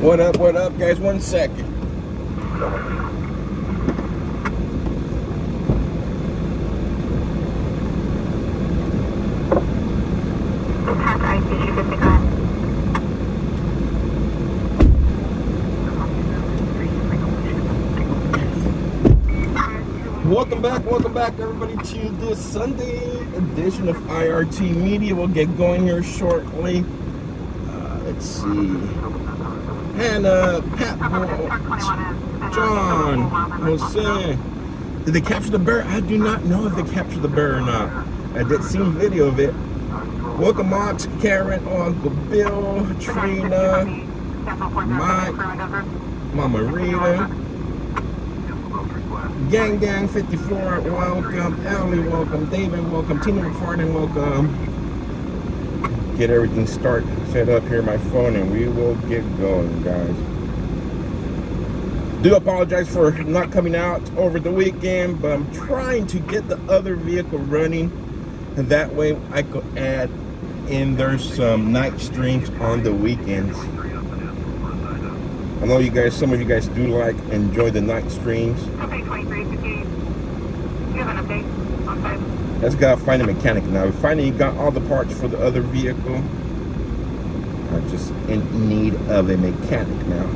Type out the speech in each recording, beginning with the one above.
What up, guys? 1 second. Welcome back, everybody, to this Sunday edition of IRT Media. We'll get going here shortly. Let's see. Hannah, Pat, John, Jose. Did they capture the bear? I do not know if they captured the bear or not. I did see a video of it. Welcome, Mox, Karen, Uncle Bill, Trina, Mike, Mama Rita, Gang 54, welcome, Ellie, welcome, David, welcome, Tina McFarland, welcome. Get everything set up here on my phone and we will get going, guys. Do apologize for not coming out over the weekend, but I'm trying to get the other vehicle running, and that way I could add in there some night streams on the weekends. I know you guys, some of you guys do enjoy the night streams. Okay, 2350. You have an update on 5? Let's go find a mechanic now. We finally got all the parts for the other vehicle. I'm just in need of a mechanic now.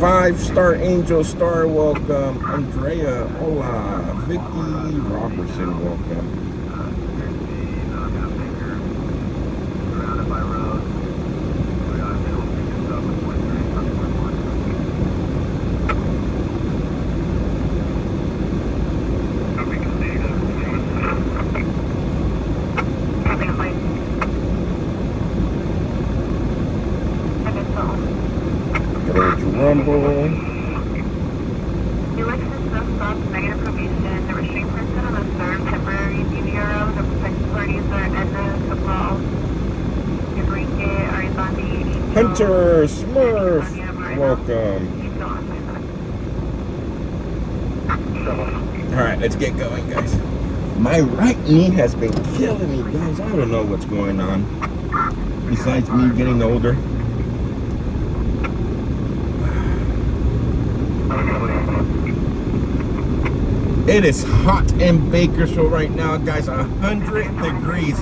Five-star Angel Star, welcome. Andrea, hola. Vicky Robertson, welcome. Rumble. The election suspect negative probation. The restraint person on the third temporary DVRO. The protected parties are Edna, Cabral, Enrique, Arizandi. Hunter, Smurf, welcome. Alright, let's get going, guys. My right knee has been killing me, guys. I don't know what's going on. Besides me getting older. It is hot in Bakersfield right now, guys. 100 degrees.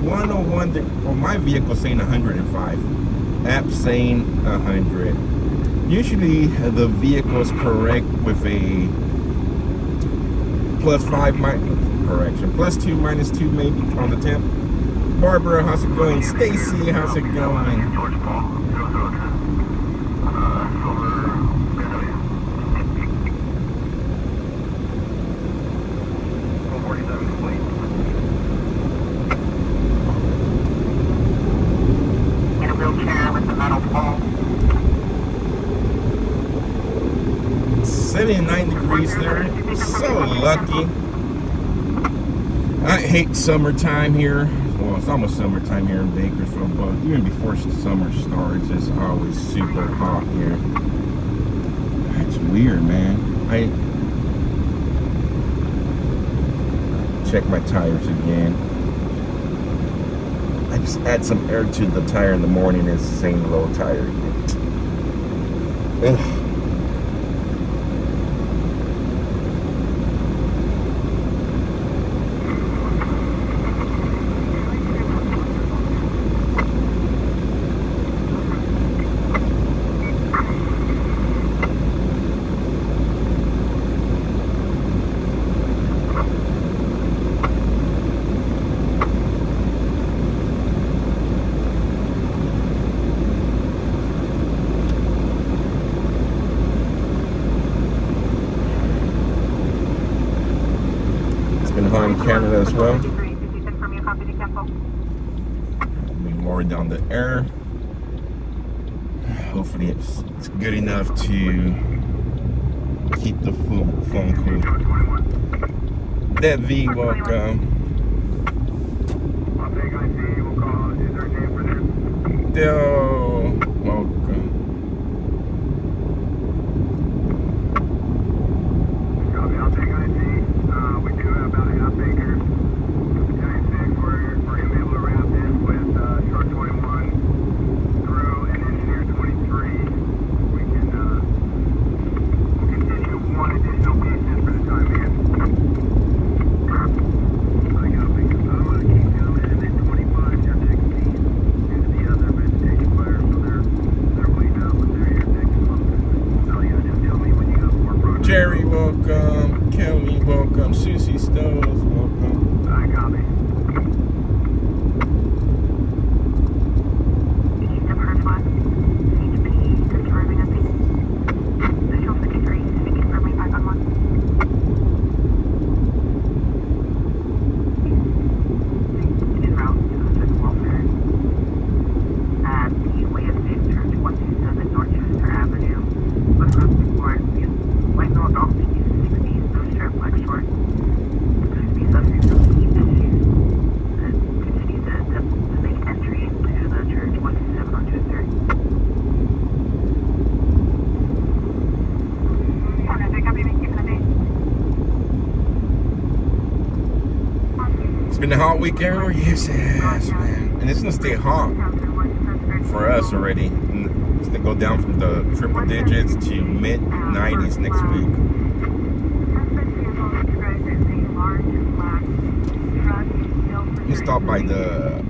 101. Well, my vehicle's saying 105. App saying 100. Usually the vehicle is correct with a +5 correction. +2, -2 maybe on the temp. Barbara, how's it going? Stacy, how's it going? There. So lucky. I hate summertime here. Well, it's almost summertime here in Bakersfield, but even before summer starts, it's always super hot here. That's weird, man. I check my tires again. I just add some air to the tire in the morning. It's the same low tire again. Ugh. Canada as well. We lower down the air. Hopefully it's good enough to keep the phone cool. That V, welcome. Dale, welcome. We do have about a half acre. hot week everywhere? Yes, it has, man. And it's gonna stay hot for us already. And it's gonna go down from the triple digits to mid 90s next week. We stopped by the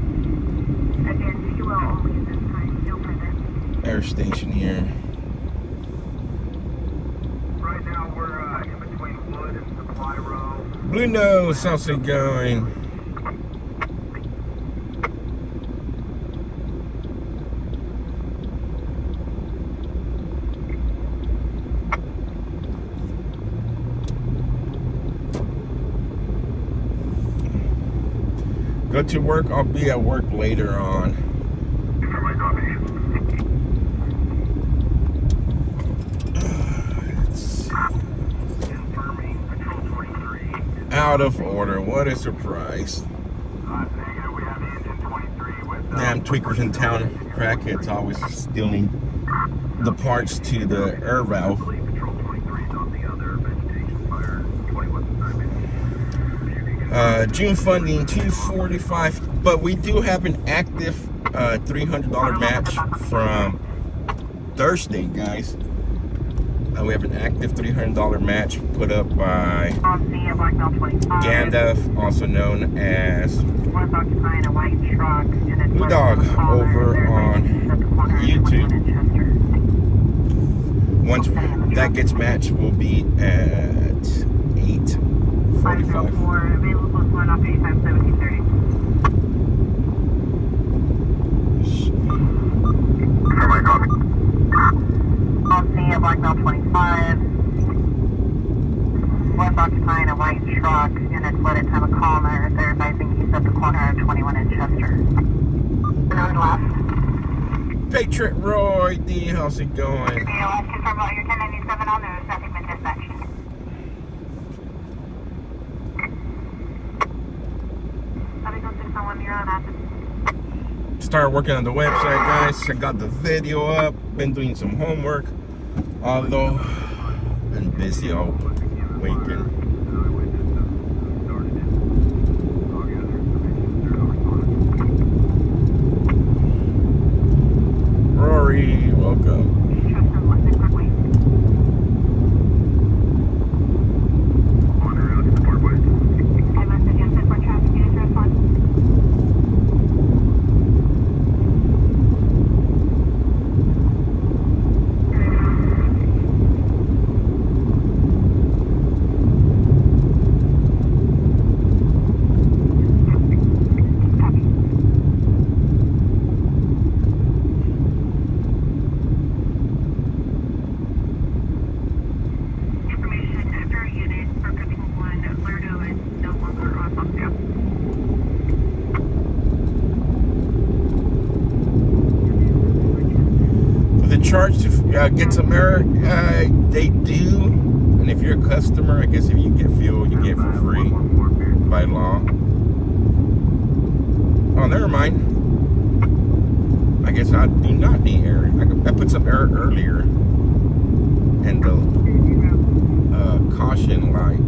air station here. Right now we're in between Wood and Supply Row. Blue Nose, how's it going? Go to work. I'll be at work later on. Out of order. What a surprise. Damn tweakers in town. Crackheads always stealing the parts to the air valve. June funding $245, but we do have an active $300 match from Thursday, guys. We have an active $300 match put up by Gandalf, also known as Blue Dog, over on YouTube. Once that gets matched, we'll be at 8:45. Blackmail 25. Was occupying a white truck and it's let it have a caller. They're advising he's at the corner of 21 and Chester. None left. Patriot Roy D, how's it going? Confirm about your 1097 on there. Nothing been dispatched. Started working on the website, guys. I got the video up. Been doing some homework. Although I'm busy all weekend. Rory, welcome. Charge to get some air, they do, and if you're a customer, I guess if you get fuel, you get for free by law. Oh, never mind. I guess I do not need air. I put some air earlier, and the caution light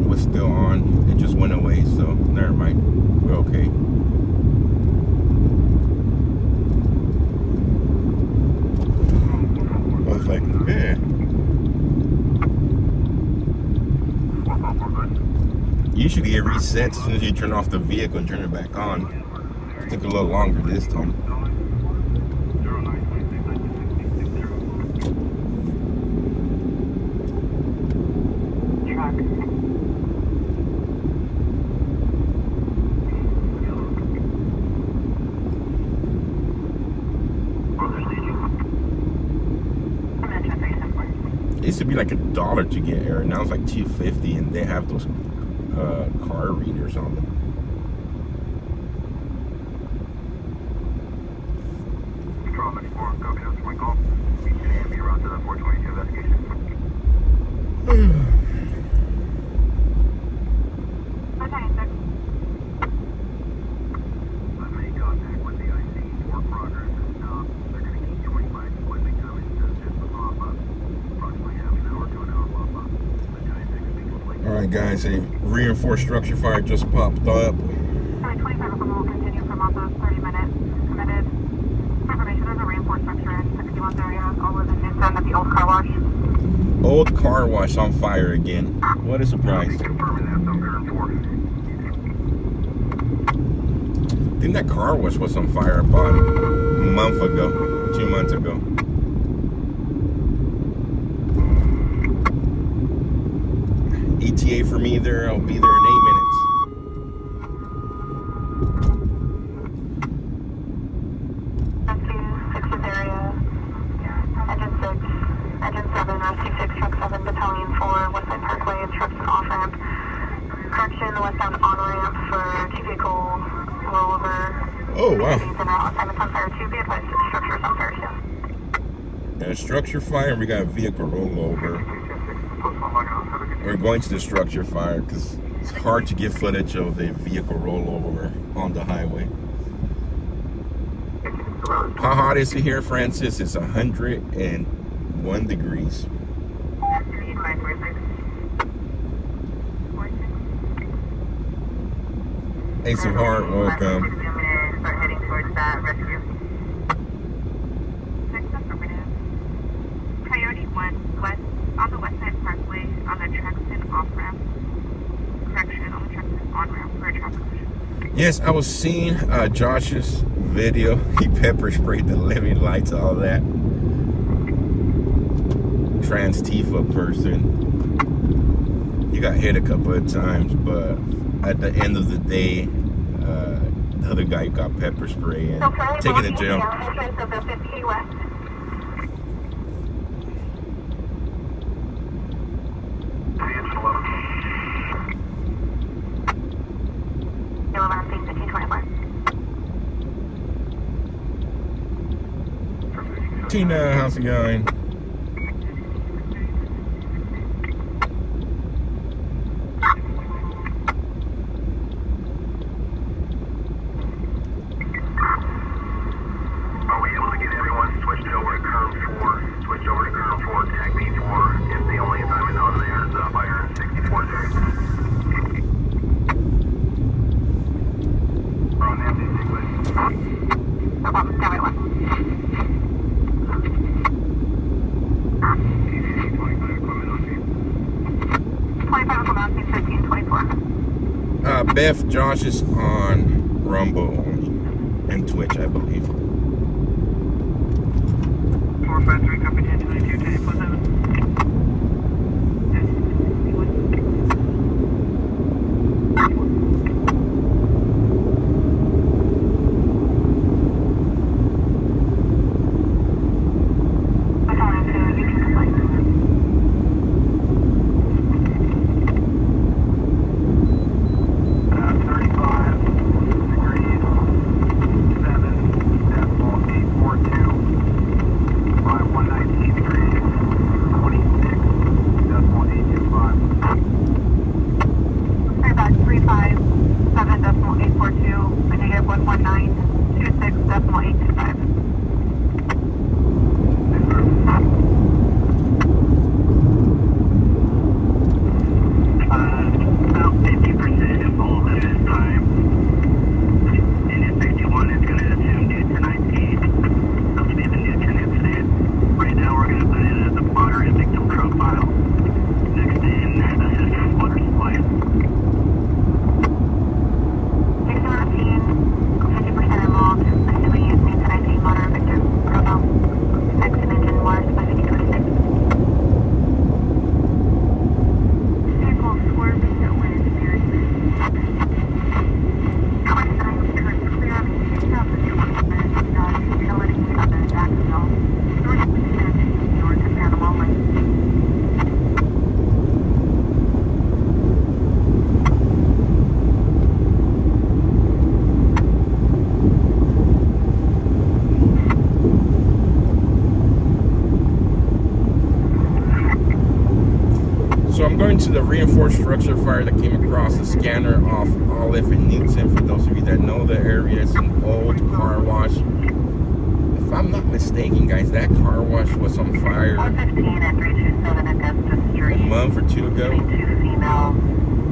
was still on. It just went away, so never mind. We're okay. I was like, yeah. Usually it resets as soon as you turn off the vehicle and turn it back on. It took a little longer this time. It used to be like $1 to get air. Now it's like $2.50, and they have those car readers on them. Control 94, copy, that's my call. Be around to that 422 investigation. I made contact with the IC for progress and stop. They're going to keep 25 deployment coming to assist the pop-up. Approximately half an hour to an hour pop-up. The giant 6 speaks. All right, guys, a reinforced structure fire just popped up. wash on fire again. What a surprise. Confirming that, some current for. I think that car wash was on fire about a month ago, 2 months ago. ETA for me there, I'll be there in 8 minutes. area. Engine 6, Engine 7, Rescue 6, Truck 7, Battalion 4, Westside Parkway, obstruction off-ramp. Correction, westbound on-ramp for two vehicle rollover. Oh, wow. Assignments on fire 2, be advised to the structures on fire 2. And structure fire, we got a vehicle rollover. We're going to the structure fire because it's hard to get footage of the vehicle rollover on the highway. How hot is it here, Francis? It's 101 degrees. Ace of Heart, welcome. Start heading towards that rescue. Priority 1, west on the Westside Parkway on the Traxton off-ramp. Correction, on the Traxton on-ramp for a traffic collision. Yes, I was seeing Josh's video. He pepper sprayed the living lights, all that. Trans Tifa person. He got hit a couple of times, but at the end of the day, the other guy got pepper spray and taken to jail. Tina, how's it going? Beth, Josh is on Rumble only and Twitch, I believe. 453, copy 1022, 1047. To the reinforced structure fire that came across the scanner off Olive and Newton. For those of you that know the area, it's an old car wash. If I'm not mistaken, guys, that car wash was on fire a month or two ago.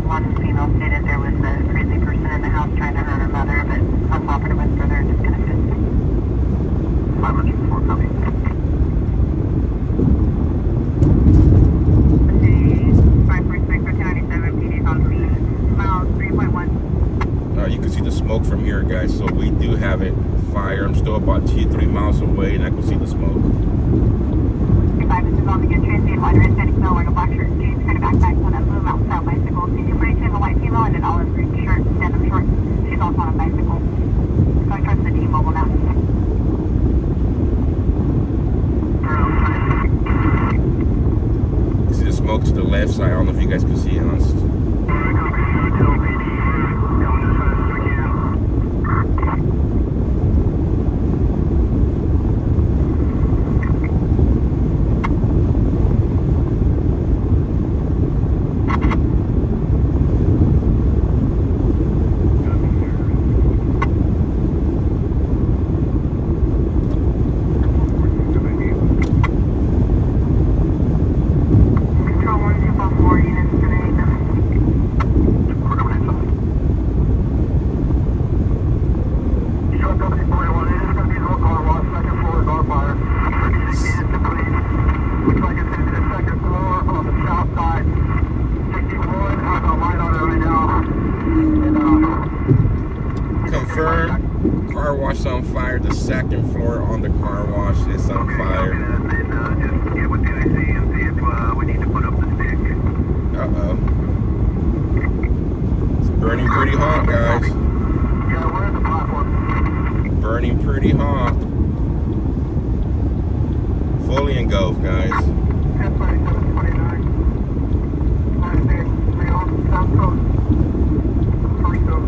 One female stated there was a crazy person in the house trying to hurt her mother, but uncooperative went further and disconnected. 504 coming. have it fire. I'm still about 2-3 miles away, and I can see the smoke. Goodbye, this is on the good transient wider and Phoenix Mill wearing a black shirt and jeans, kind of backpack on a blue mountain style bicycle. CT footage of a white female in an olive green shirt, denim shorts. She's also on a bicycle. Going towards the T-Mobile now. See the smoke to the left side. I don't know if you guys can see it. Confirm, car wash on fire. The second floor on the car wash is on fire. Just get with the IC and see if we need to put up the stick. Uh-oh. It's burning pretty hot, guys. Yeah, we're at the platform. Burning pretty hot. Fully engulfed, guys. 10:37:29. South coast. First of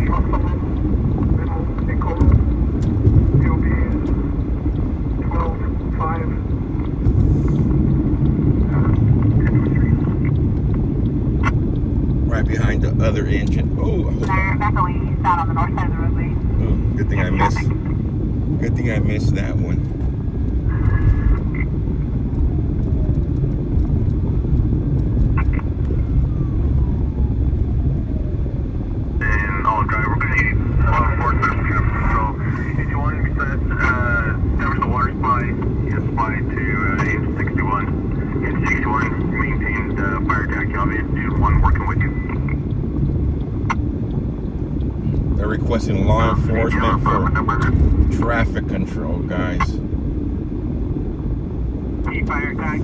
Shuffleman, Middle, Nicole. POB is 12:05. 10th Street. Right behind the other engine. Oh, They're back only eastbound on the north side of the roadway. good thing I missed. Good thing I missed that one. And all drive, we're going to need 4 trip. So if you want to be set, cover the water supply, supply to inch 61. Inch 61, maintained fire jack. You'll be dude 1 working with you. They're requesting law enforcement for traffic control, guys. Fire jack.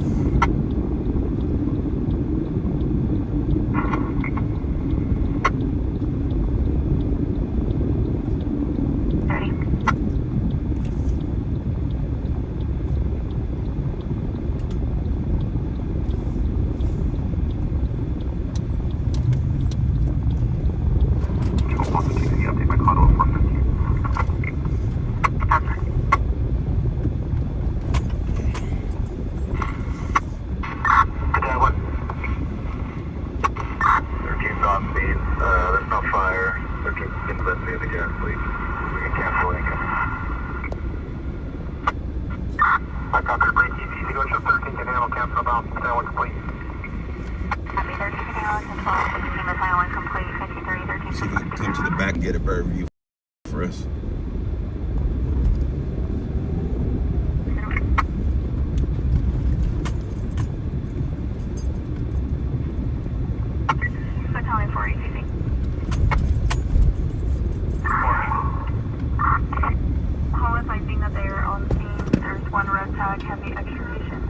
There's no fire. They're just investigating the gas leak. We can cancel Lincoln. I copied break TV. You go to 13 can handle cancel about that complete. Happy 13 hours and 12. Team is final and complete. 53, 13. See if we can come to the back and get a better view for us. Battalion 4 ECC. Call advising that they are on scene. There's one red tag, heavy excavation.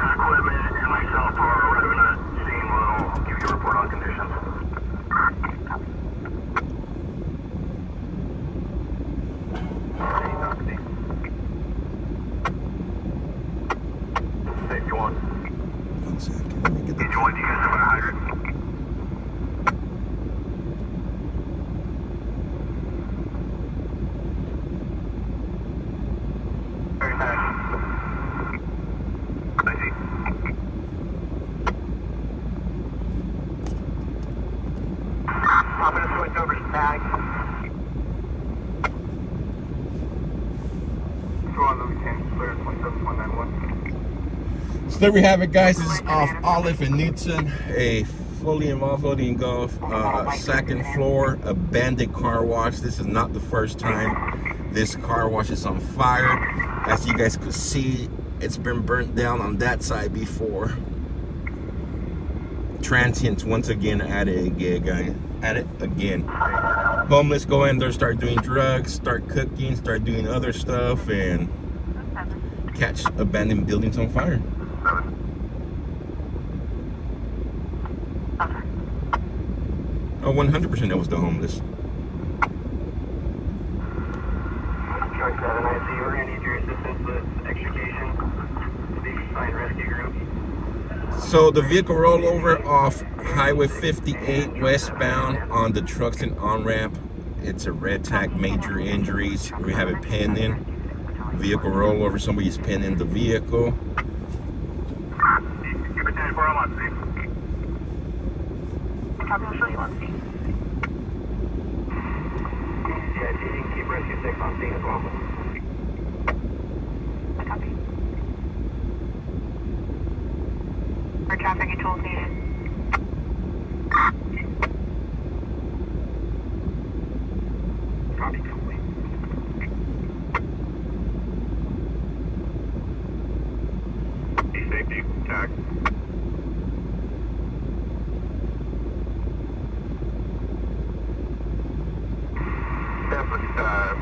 Equipment and myself are arriving at scene. We'll give you a report on conditions. Safety 1. 1 second. Let me get the. Each one, do you guys have a hydrant? Very nice. I see. I'm going to switch over to tag. Go on, Louis 10, clear 27.91. So there we have it, guys. This is off Olive and Newton, a fully involved, fully engulfed, second floor abandoned car wash. This is not the first time this car wash is on fire. As you guys could see, it's been burnt down on that side before. transients once again at it again, guys. At it again. Homeless go in there, start doing drugs, start cooking, start doing other stuff, and catch abandoned buildings on fire. Oh, 100% it was the homeless. Truck 7, I see we're going to need your assistance with extrication to the assigned rescue group. So the vehicle rolled over off Highway 58 westbound on the trucks and on-ramp. It's a red tag, major injuries. We have it pinned in. Vehicle rollover, somebody's pinned in the vehicle. Keep it 10-4 on scene. Copy, I'll show you on scene. Yeah, you can keep rescue 6 on scene as well. Copy. For traffic controls needed. Copy complete. Safety, tag.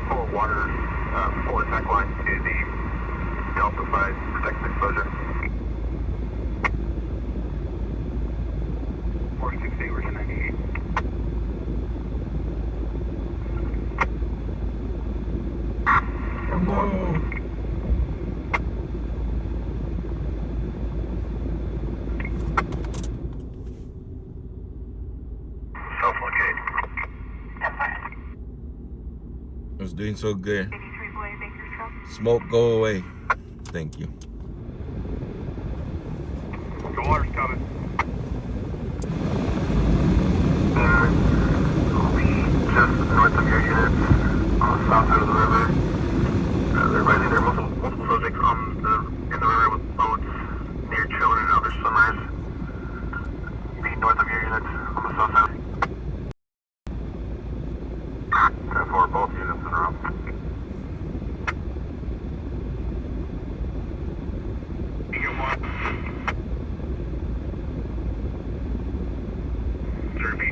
Pull water, pull attack line to the delta side, protect the exposure. 468, we're 98. No. Self-locate. I was doing so good. 83 Boy Bakersfield. Smoke, go away. Thank you. The water's coming. Just north of your units, on the south side of the river. They're rising there. Multiple subjects in the river with boats near children and other swimmers. Be north of your units on the south side. 10-4, both units in a row. You get one. Derby.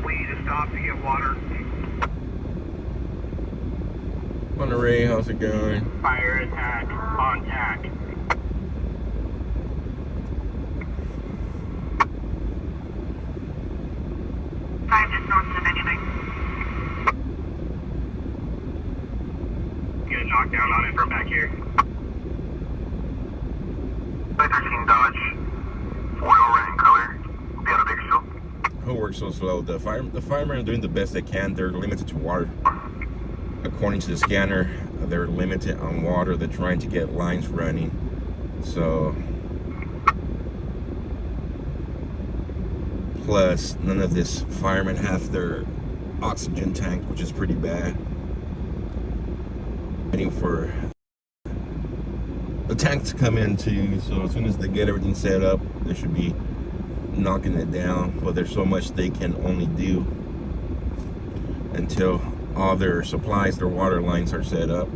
We need to stop to get water. Monterey, how's it going? Fire attack, contact. Five just north of anything. Get a knockdown on it from back here. 13 Dodge, oil red in color. Be out of Bakersfield. Who works so slow? The firemen are doing the best they can. They're limited to water. According to the scanner, they're limited on water. They're trying to get lines running. So, plus none of this firemen have their oxygen tank, which is pretty bad. Waiting for the tank to come in too. So as soon as they get everything set up, they should be knocking it down. But there's so much they can only do until all their supplies, their water lines are set up.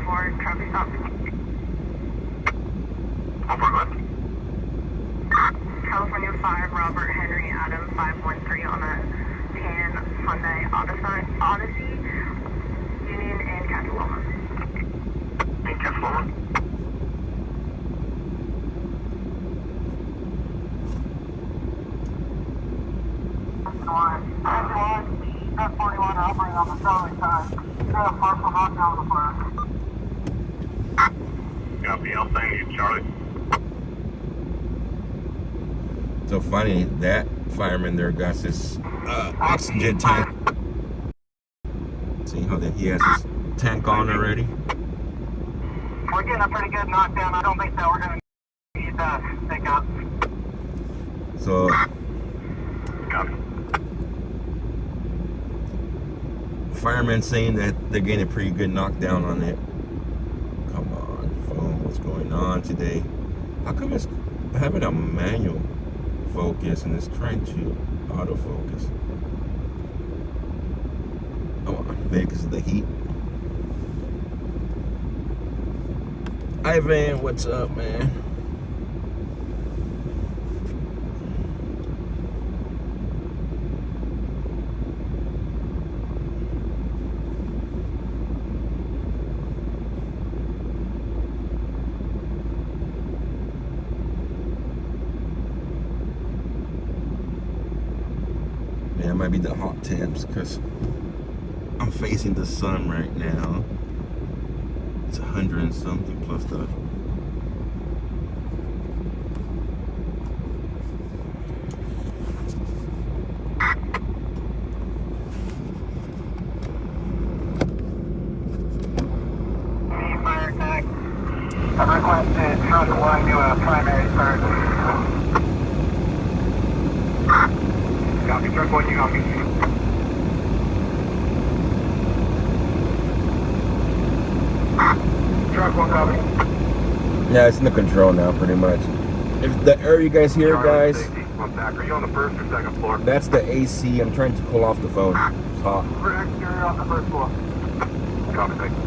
Forward, traffic stop. California 5, Robert Henry Adam 513 on a tan Hyundai Odyssey, Union and Cataloma. In Cataloma? F41 operating on the Charlie side. They have partial knockdown on the fire. Copy, I'll send you, Charlie. So funny, that fireman there got his oxygen tank. See how that he has his tank on already? We're getting a pretty good knockdown. I don't think that we're going to need that pickup. So Copy. firemen saying that they're getting a pretty good knockdown on it. Come on, phone, what's going on today? How come it's having a manual focus and it's trying to autofocus? Oh, maybe because of the heat. Ivan, what's up, man? Yeah, it might be the hot temps because I'm facing the sun right now. It's 100 and something plus the Fire attack. I've requested truck 1 to a primary start. Copy. Truck 1, you copy. Truck 1, copy. yeah, it's in the control now, pretty much. If the area you guys hear, Charlie, guys, safety. One back. Are you on the first or second floor? that's the AC. I'm trying to cool off the phone. It's hot. Correct. You're on the first floor. Copy. Thank you.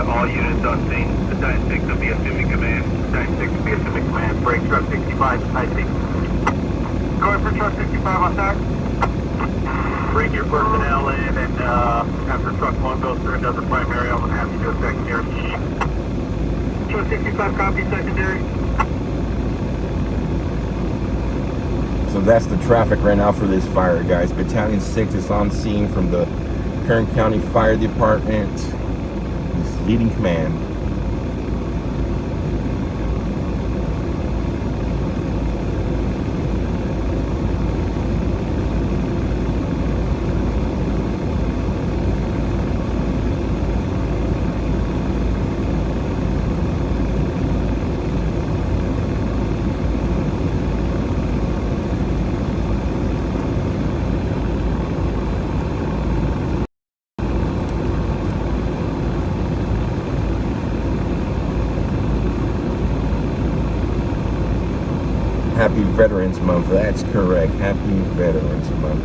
All units on scene. The Type 6 will be assuming command. Type 6 will be assuming command. Break truck 65, Type 6. Going for truck 65 on tack. Bring your personnel in, and after truck 1 goes through and does the primary, I'm going to have you do a secondary. Truck 65 copy, secondary. So that's the traffic right now for this fire, guys. Battalion 6 is on scene from the Kern County Fire Department. He's leading command. Happy Veterans Month. That's correct. Happy Veterans Month.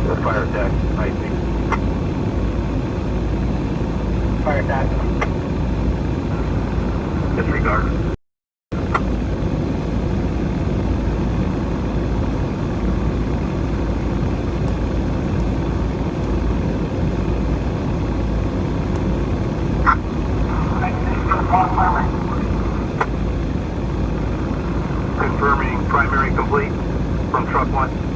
The fire attack. I see. Fire attack. Disregard. Confirming primary complete from truck 1.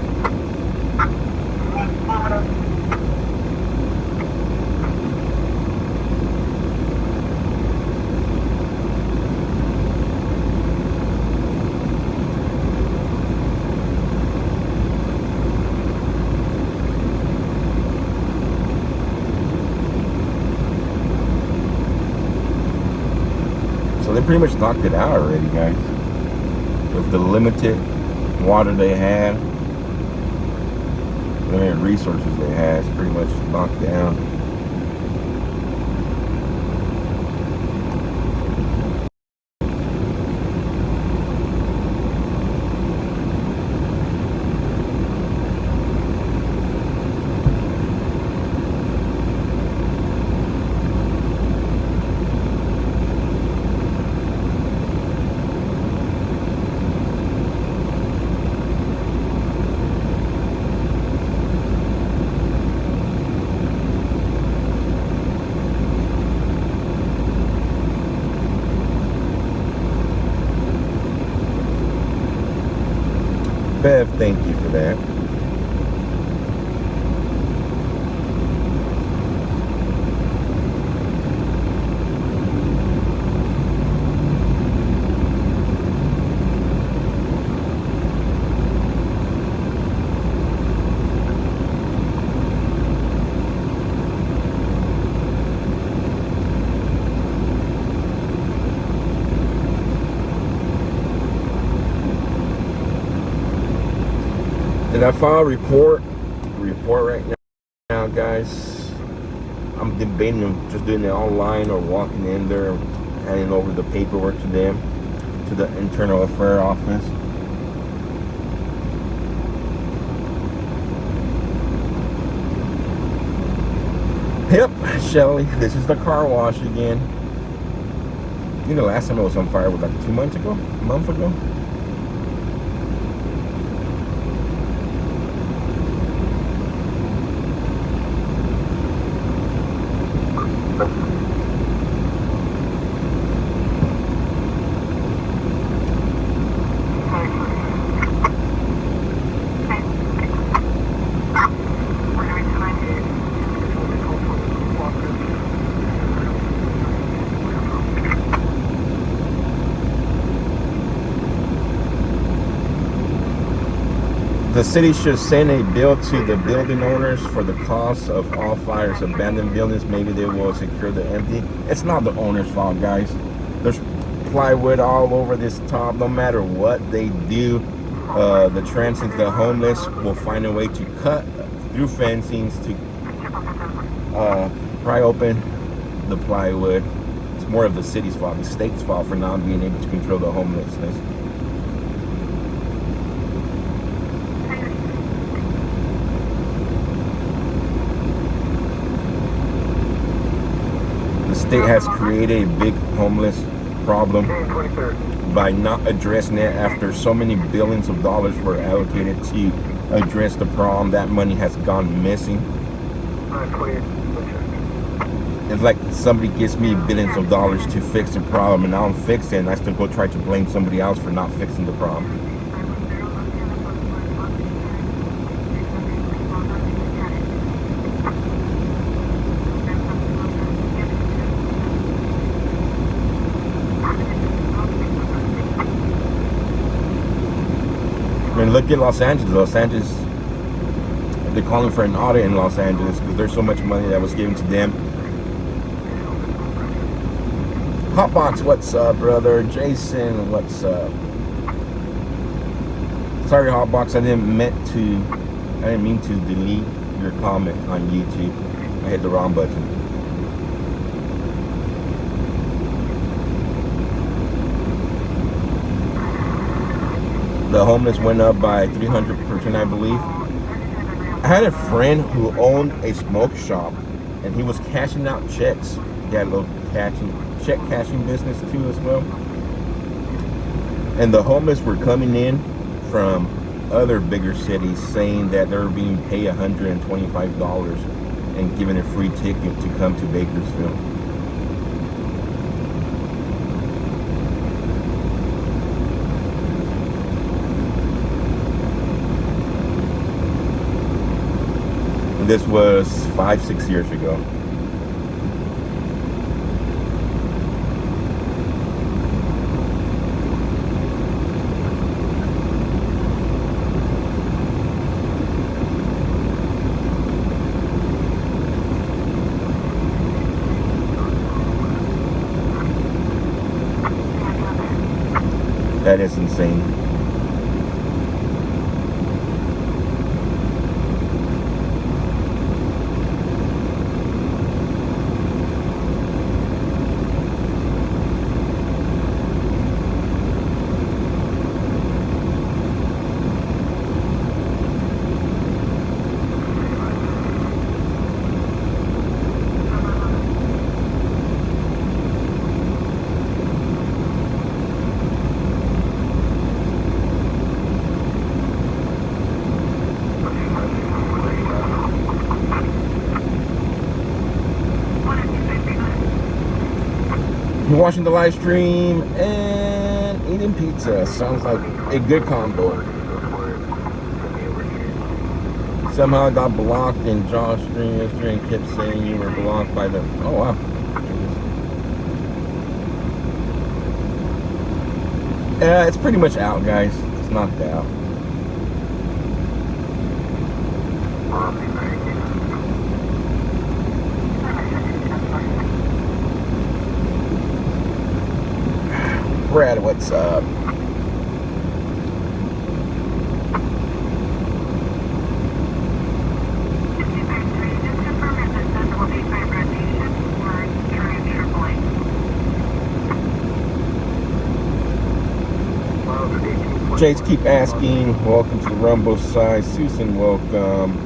So they pretty much knocked it out already, guys. With the limited water they had, limited resources they had, it's pretty much knocked down. Bev, thank you for that. Did I file a report right now, guys? I'm debating on just doing it online or walking in there, handing over the paperwork to them, to the internal affairs office. Yep, Shelly, this is the car wash again. You know, last time it was on fire was like 2 months ago, a month ago. The city should send a bill to the building owners for the cost of all fires. Abandoned buildings, maybe they will secure the empty. It's not the owner's fault, guys. There's plywood all over this top. No matter what they do, the transients, the homeless will find a way to cut through fencings to pry open the plywood. It's more of the city's fault, the state's fault for not being able to control the homelessness. State has created a big homeless problem by not addressing it after so many billions of dollars were allocated to address the problem. That money has gone missing. It's like somebody gives me billions of dollars to fix the problem and I don't fix it, and I still go try to blame somebody else for not fixing the problem. I mean, look at Los Angeles. Los Angeles, they're calling for an audit in Los Angeles because there's so much money that was given to them. Hotbox, what's up, brother? Jason, what's up? Sorry, Hotbox, I didn't mean to delete your comment on YouTube. I hit the wrong button. The homeless went up by 300%, I believe. I had a friend who owned a smoke shop, and he was cashing out checks. He had a little check cashing business too as well. And the homeless were coming in from other bigger cities saying that they were being paid $125 and given a free ticket to come to Bakersfield. This was 5-6 years ago. That is insane. Watching the live stream and eating pizza sounds like a good combo. Somehow I got blocked in Josh stream yesterday and kept saying you were blocked by them. Oh wow. Yeah, it's pretty much out, guys. It's knocked out. Brad, what's up? Jace keep asking, welcome to the Rumble side. Susan, welcome.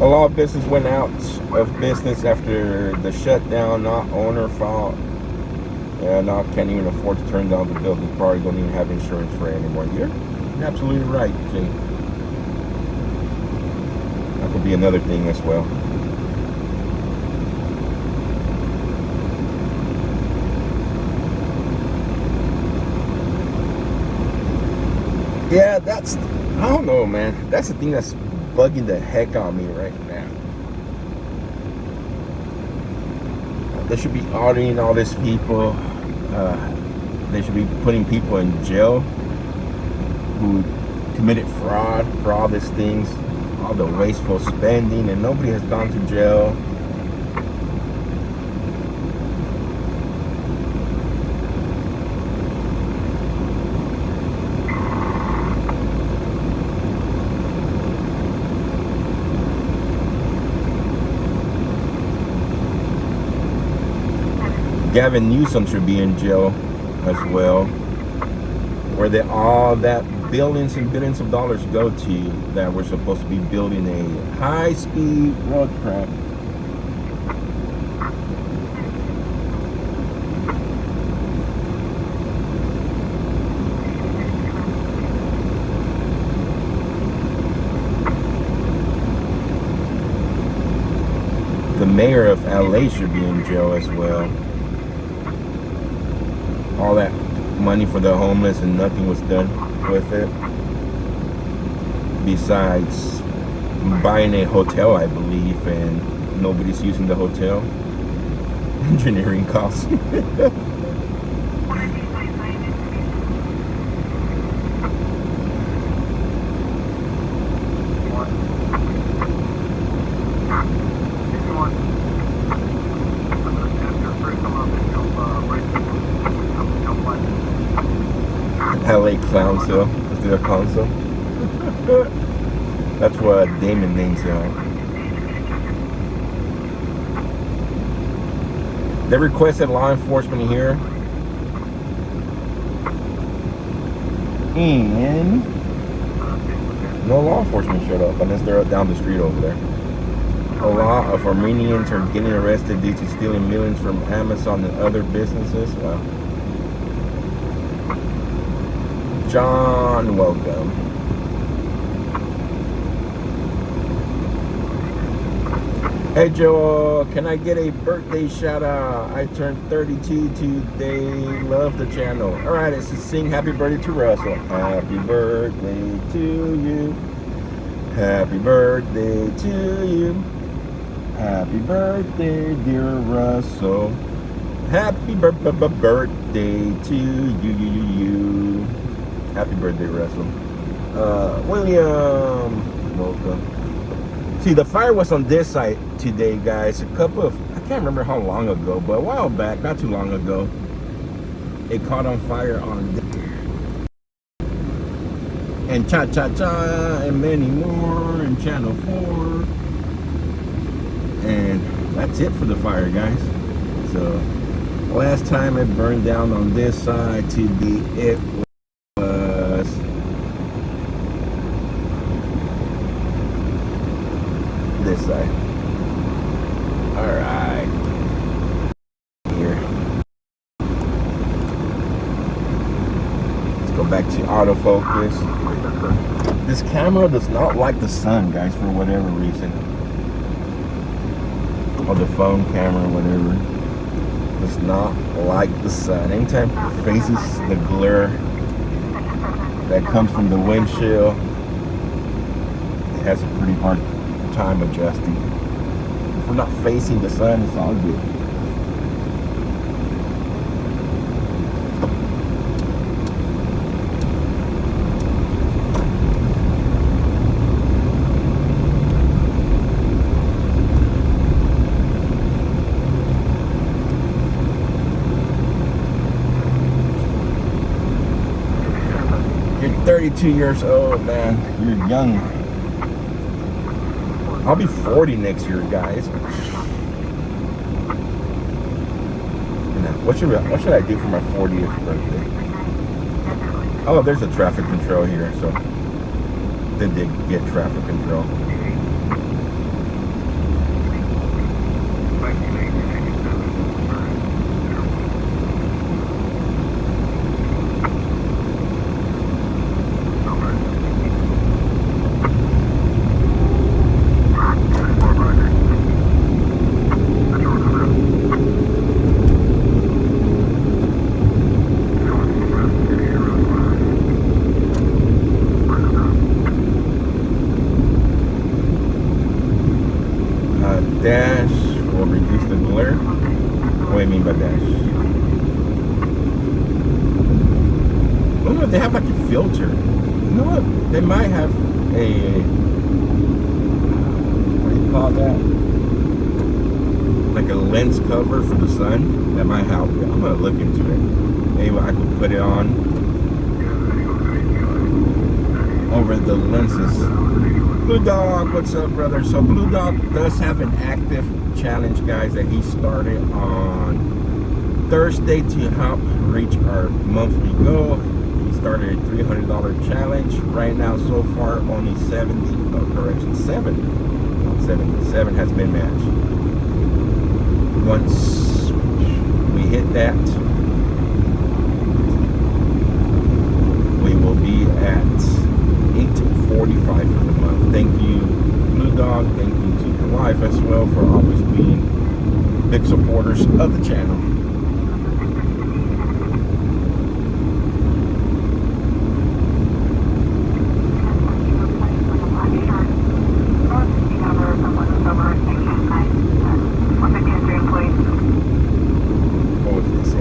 A lot of business went out of business after the shutdown, not owner fault. Yeah, now can't even afford to turn down the building. Probably don't even have insurance for it anymore. You're absolutely right, Jay. That could be another thing as well. Yeah, that's, I don't know, man. That's the thing that's bugging the heck on me right now. They should be auditing all these people. They should be putting people in jail who committed fraud for all these things, all the wasteful spending, and nobody has gone to jail. Gavin Newsom should be in jail as well, where all that billions and billions of dollars go to that we're supposed to be building a high-speed road track. The mayor of LA should be in jail as well. All that money for the homeless and nothing was done with it. Besides buying a hotel, I believe, and nobody's using the hotel. Engineering costs. LA Clownsville. Is there a Clownsville? That's what Damon names it. They requested law enforcement here. And no law enforcement showed up unless they're down the street over there. A lot of Armenians are getting arrested due to stealing millions from Amazon and other businesses. Wow. John, welcome. Hey Joel, can I get a birthday shout out? I turned 32 today. Love the channel. Alright, it's to sing happy birthday to Russell. Happy birthday to you. Happy birthday to you. Happy birthday, dear Russell. Happy birthday to you. Happy birthday, Russell. William, welcome. See, the fire was on this side today, guys. I can't remember how long ago, but a while back, not too long ago, it caught on fire on this. And Cha-Cha-Cha, and many more, and Channel 4. And that's it for the fire, guys. So, last time it burned down on this side to be it. This side. Alright. Here. Let's go back to autofocus. This camera does not like the sun, guys, for whatever reason. Or the phone camera, whatever. Does not like the sun. Anytime it faces the glare that comes from the windshield, it has a pretty hard time adjusting. If we're not facing the sun, it's all good. You're 32 years old, man. You're young. I'll be 40 next year, guys. What should I do for my 40th birthday? Oh, there's a traffic control here, so then they get traffic control. Dash will reduce the glare. What do you mean by dash? Oh no, they have like a filter. You know what? They might have a, what do you call that? Like a lens cover for the sun. That might help you. I'm gonna look into it. Maybe I could put it on over the lenses. Blue Dog, what's up, brother? So Blue Dog does have an active challenge, guys, that he started on Thursday to help reach our monthly goal. He started a $300 challenge. Right now, so far, only 7 has been matched. Once we hit that, we will be at 845 for the month. Thank you, Blue Dog. Thank you to your wife as well for always being big supporters of the channel. What was this at?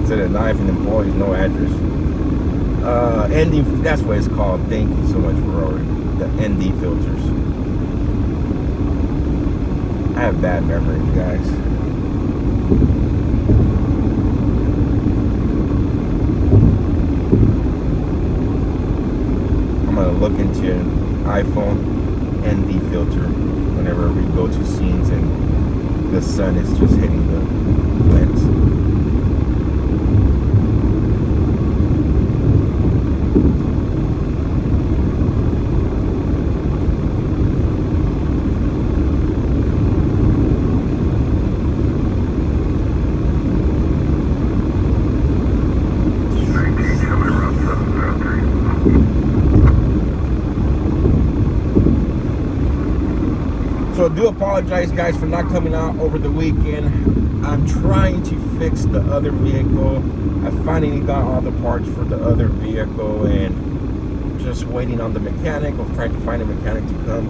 Said a knife and employees, no address. ND, that's what it's called. Thank you so much for the ND filters. I have bad memory, guys. I'm gonna look into an iPhone ND filter whenever we go to scenes and the sun is just hitting the lens. So I do apologize, guys, for not coming out over the weekend. I'm trying to fix the other vehicle. I finally got all the parts for the other vehicle and just waiting on the mechanic. I'm trying to find a mechanic to come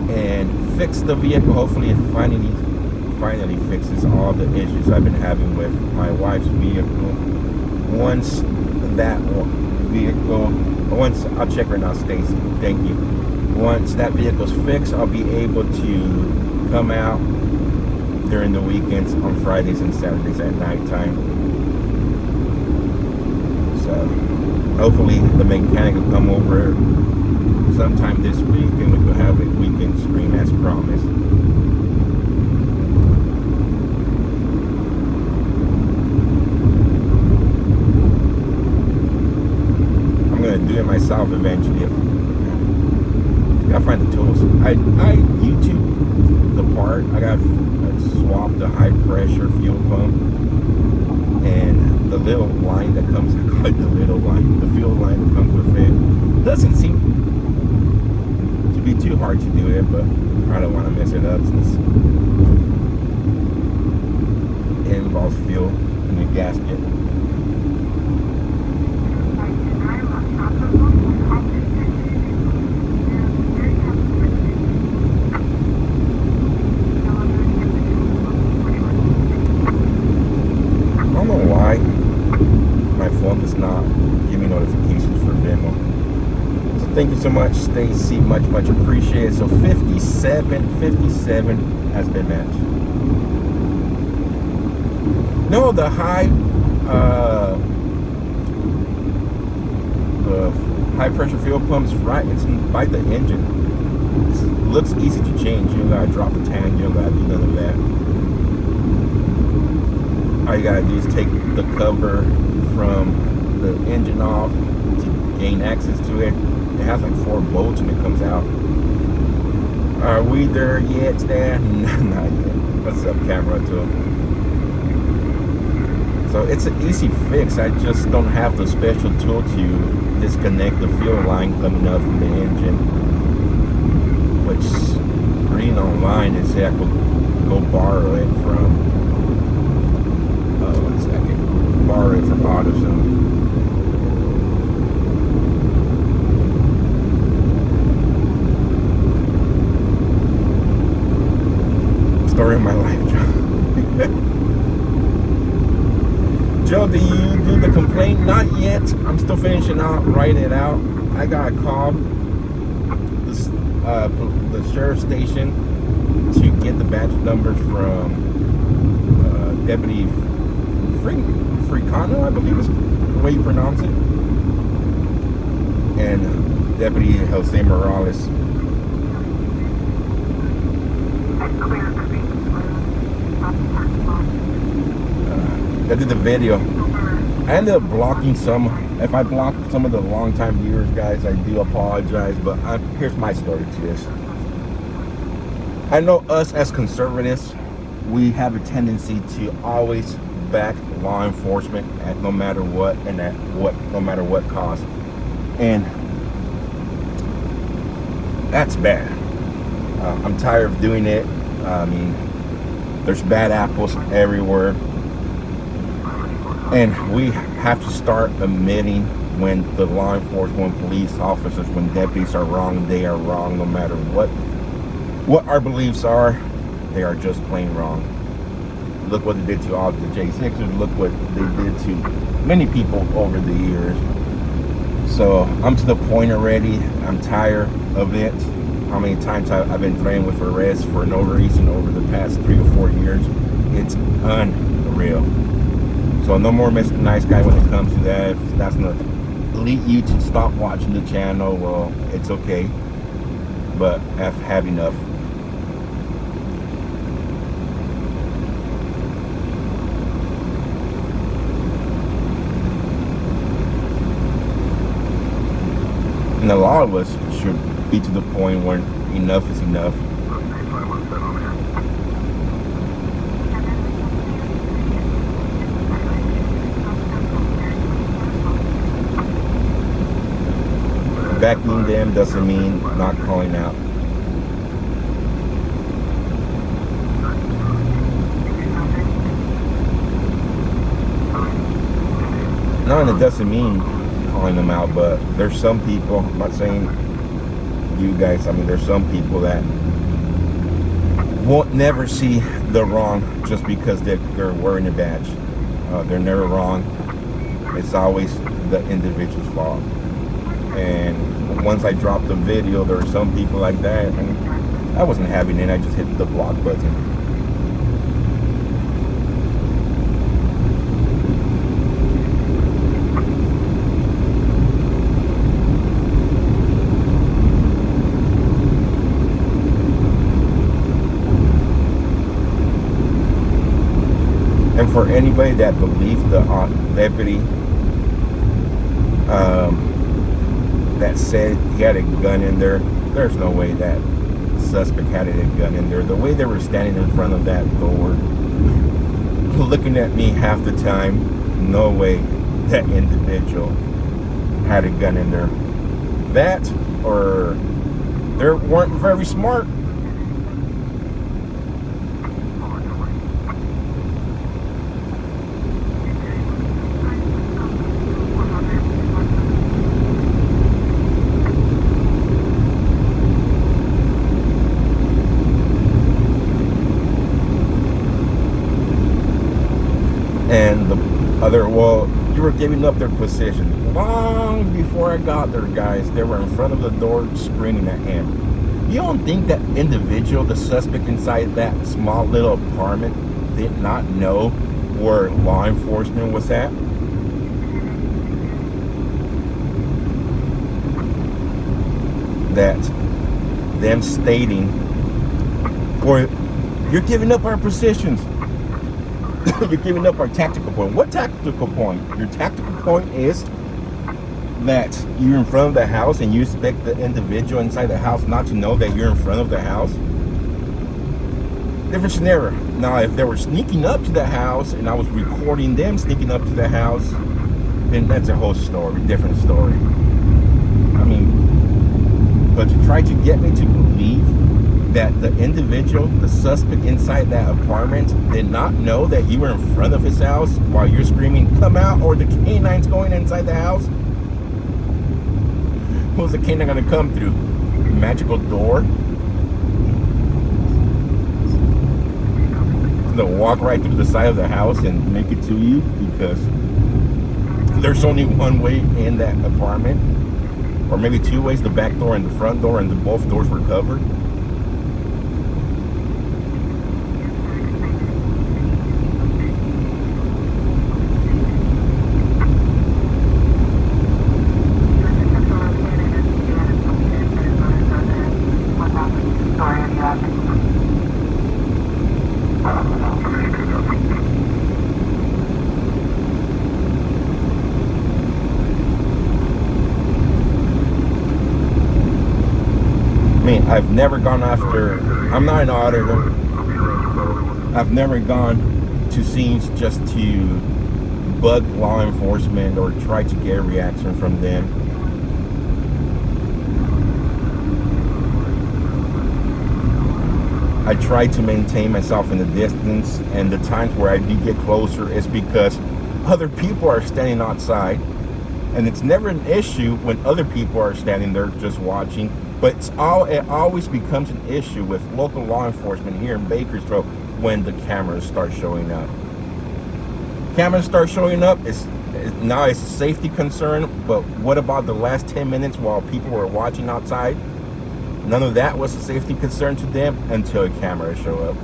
and fix the vehicle. Hopefully it finally fixes all the issues I've been having with my wife's vehicle. Once I'll check right now, Stacy. Thank you. Once that vehicle's fixed, I'll be able to come out during the weekends on Fridays and Saturdays at nighttime. So hopefully the mechanic will come over sometime this week and we can have a weekend stream as promised. I'm gonna do it myself eventually. If find the tools. I YouTube the part. I swapped the high pressure fuel pump, and the little line that comes, like the little line, the fuel line that comes with it, doesn't seem to be too hard to do it, but I don't want to mess it up since it involves fuel in the gasket. Does not give me notifications for Venmo. So thank you so much, Stacy. Much appreciated. So 57 has been matched. No, the high pressure fuel pump's right. It's by the engine. It looks easy to change. You don't gotta drop a tank. You don't gotta do none of that. All you gotta do is take the cover from the engine off to gain access to it. It has like 4 bolts and it comes out. Are we there yet, Stan? Not yet. What's up, camera too? So it's an easy fix. I just don't have the special tool to disconnect the fuel line coming up from the engine, which reading online is I could go borrow it from borrow it from AutoZone. Story of my life, Joe. Joe, do you do the complaint? Not yet. I'm still finishing out, writing it out. I got a call the sheriff's station to get the badge numbers from Deputy Fricano, I believe is the way you pronounce it, and Deputy Jose Morales. I did the video. I ended up blocking some. If I blocked some of the long-time viewers, guys, I do apologize, but here's my story to this. I know us as conservatives, we have a tendency to always back law enforcement at no matter what and at no matter what cost, and that's bad. I'm tired of doing it. I mean, there's bad apples everywhere, and we have to start admitting when the law enforcement, when police officers, when deputies are wrong, they are wrong. No matter what our beliefs are, they are just plain wrong. Look what they did to all the J6ers. Look what they did to many people over the years. So I'm to the point already. I'm tired of it. How many times I've been threatened with arrest for no reason over the past 3 or 4 years. It's unreal. So no more Mr. Nice Guy when it comes to that. If that's going to lead you to stop watching the channel, well, it's okay. But I've had enough. And a lot of us should be to the point where enough is enough. Backing them doesn't mean not calling out. No, and it doesn't mean calling them out, but there's some people, I'm not saying you guys, I mean there's some people that won't never see the wrong just because they're wearing a badge. They're never wrong. It's always the individual's fault. And once I dropped the video, there were some people like that, and I wasn't having it. I just hit the block button. And for anybody that believed the deputy that said he had a gun in there, There's no way that suspect had a gun in there. The way they were standing in front of that door, looking at me half the time, no way that individual had a gun in there. That, or they weren't very smart. And the other, well, you were giving up their position. Long before I got there, guys, they were in front of the door screaming at him. You don't think that individual, the suspect inside that small little apartment, did not know where law enforcement was at? That them stating, or you're giving up our positions. You're giving up our tactical point. What tactical point? Your tactical point is that you're in front of the house and you expect the individual inside the house not to know that you're in front of the house. Different scenario. Now, if they were sneaking up to the house and I was recording them sneaking up to the house, then that's a whole story, different story. I mean, but to try to get me to believe that the individual, the suspect inside that apartment, did not know that you were in front of his house while you're screaming, come out, or the canine's going inside the house. Who's the canine going to come through? Magical door? It's going to walk right through the side of the house and make it to you because there's only one way in that apartment, or maybe two ways, the back door and the front door, and both doors were covered. I've never gone after, I'm not an auditor, I've never gone to scenes just to bug law enforcement or try to get a reaction from them. I try to maintain myself in the distance, and the times where I do get closer is because other people are standing outside, and it's never an issue when other people are standing there just watching. But it always becomes an issue with local law enforcement here in Bakersfield when the cameras start showing up. Cameras start showing up, now it's a safety concern, but what about the last 10 minutes while people were watching outside? None of that was a safety concern to them until a camera show up.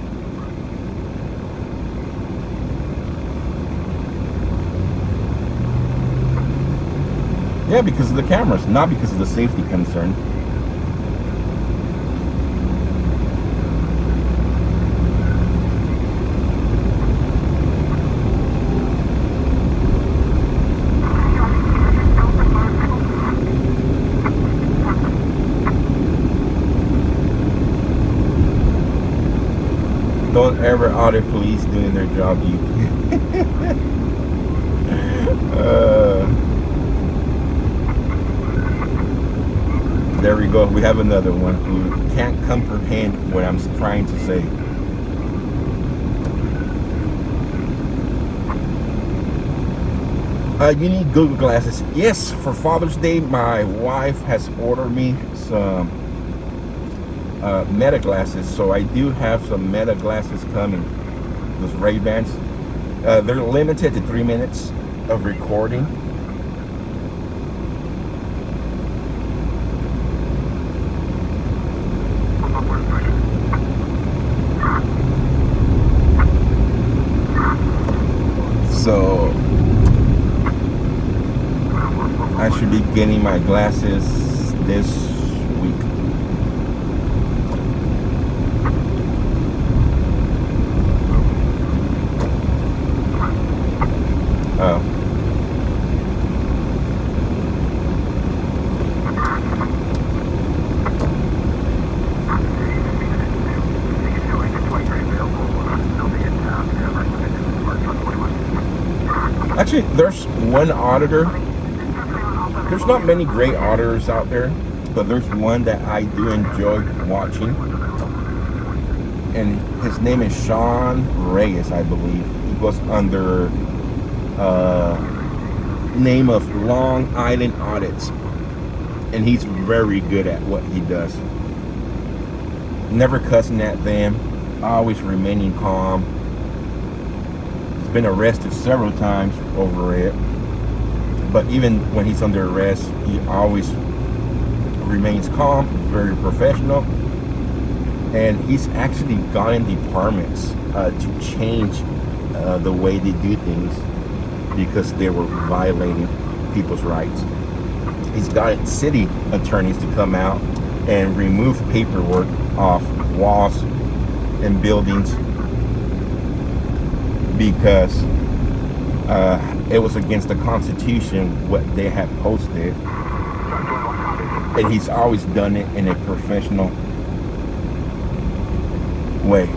Yeah, because of the cameras, not because of the safety concern. Don't ever audit police doing their job, you. There we go. We have another one who can't comprehend what I'm trying to say. You need Google glasses. Yes, for Father's Day, my wife has ordered me some Meta glasses, so I do have some Meta glasses coming. Those Ray-Bans, they're limited to 3 minutes of recording. So I should be getting my glasses this week. Actually, there's one auditor. There's not many great auditors out there, but there's one that I do enjoy watching. And his name is Sean Reyes, I believe. He goes under name of Long Island Audits. And he's very good at what he does. Never cussing at them, always remaining calm. He's been arrested several times over it. But even when he's under arrest, he always remains calm, very professional. And he's actually gotten departments to change the way they do things because they were violating people's rights. He's gotten city attorneys to come out and remove paperwork off walls and buildings because it was against the Constitution what they had posted. And he's always done it in a professional way.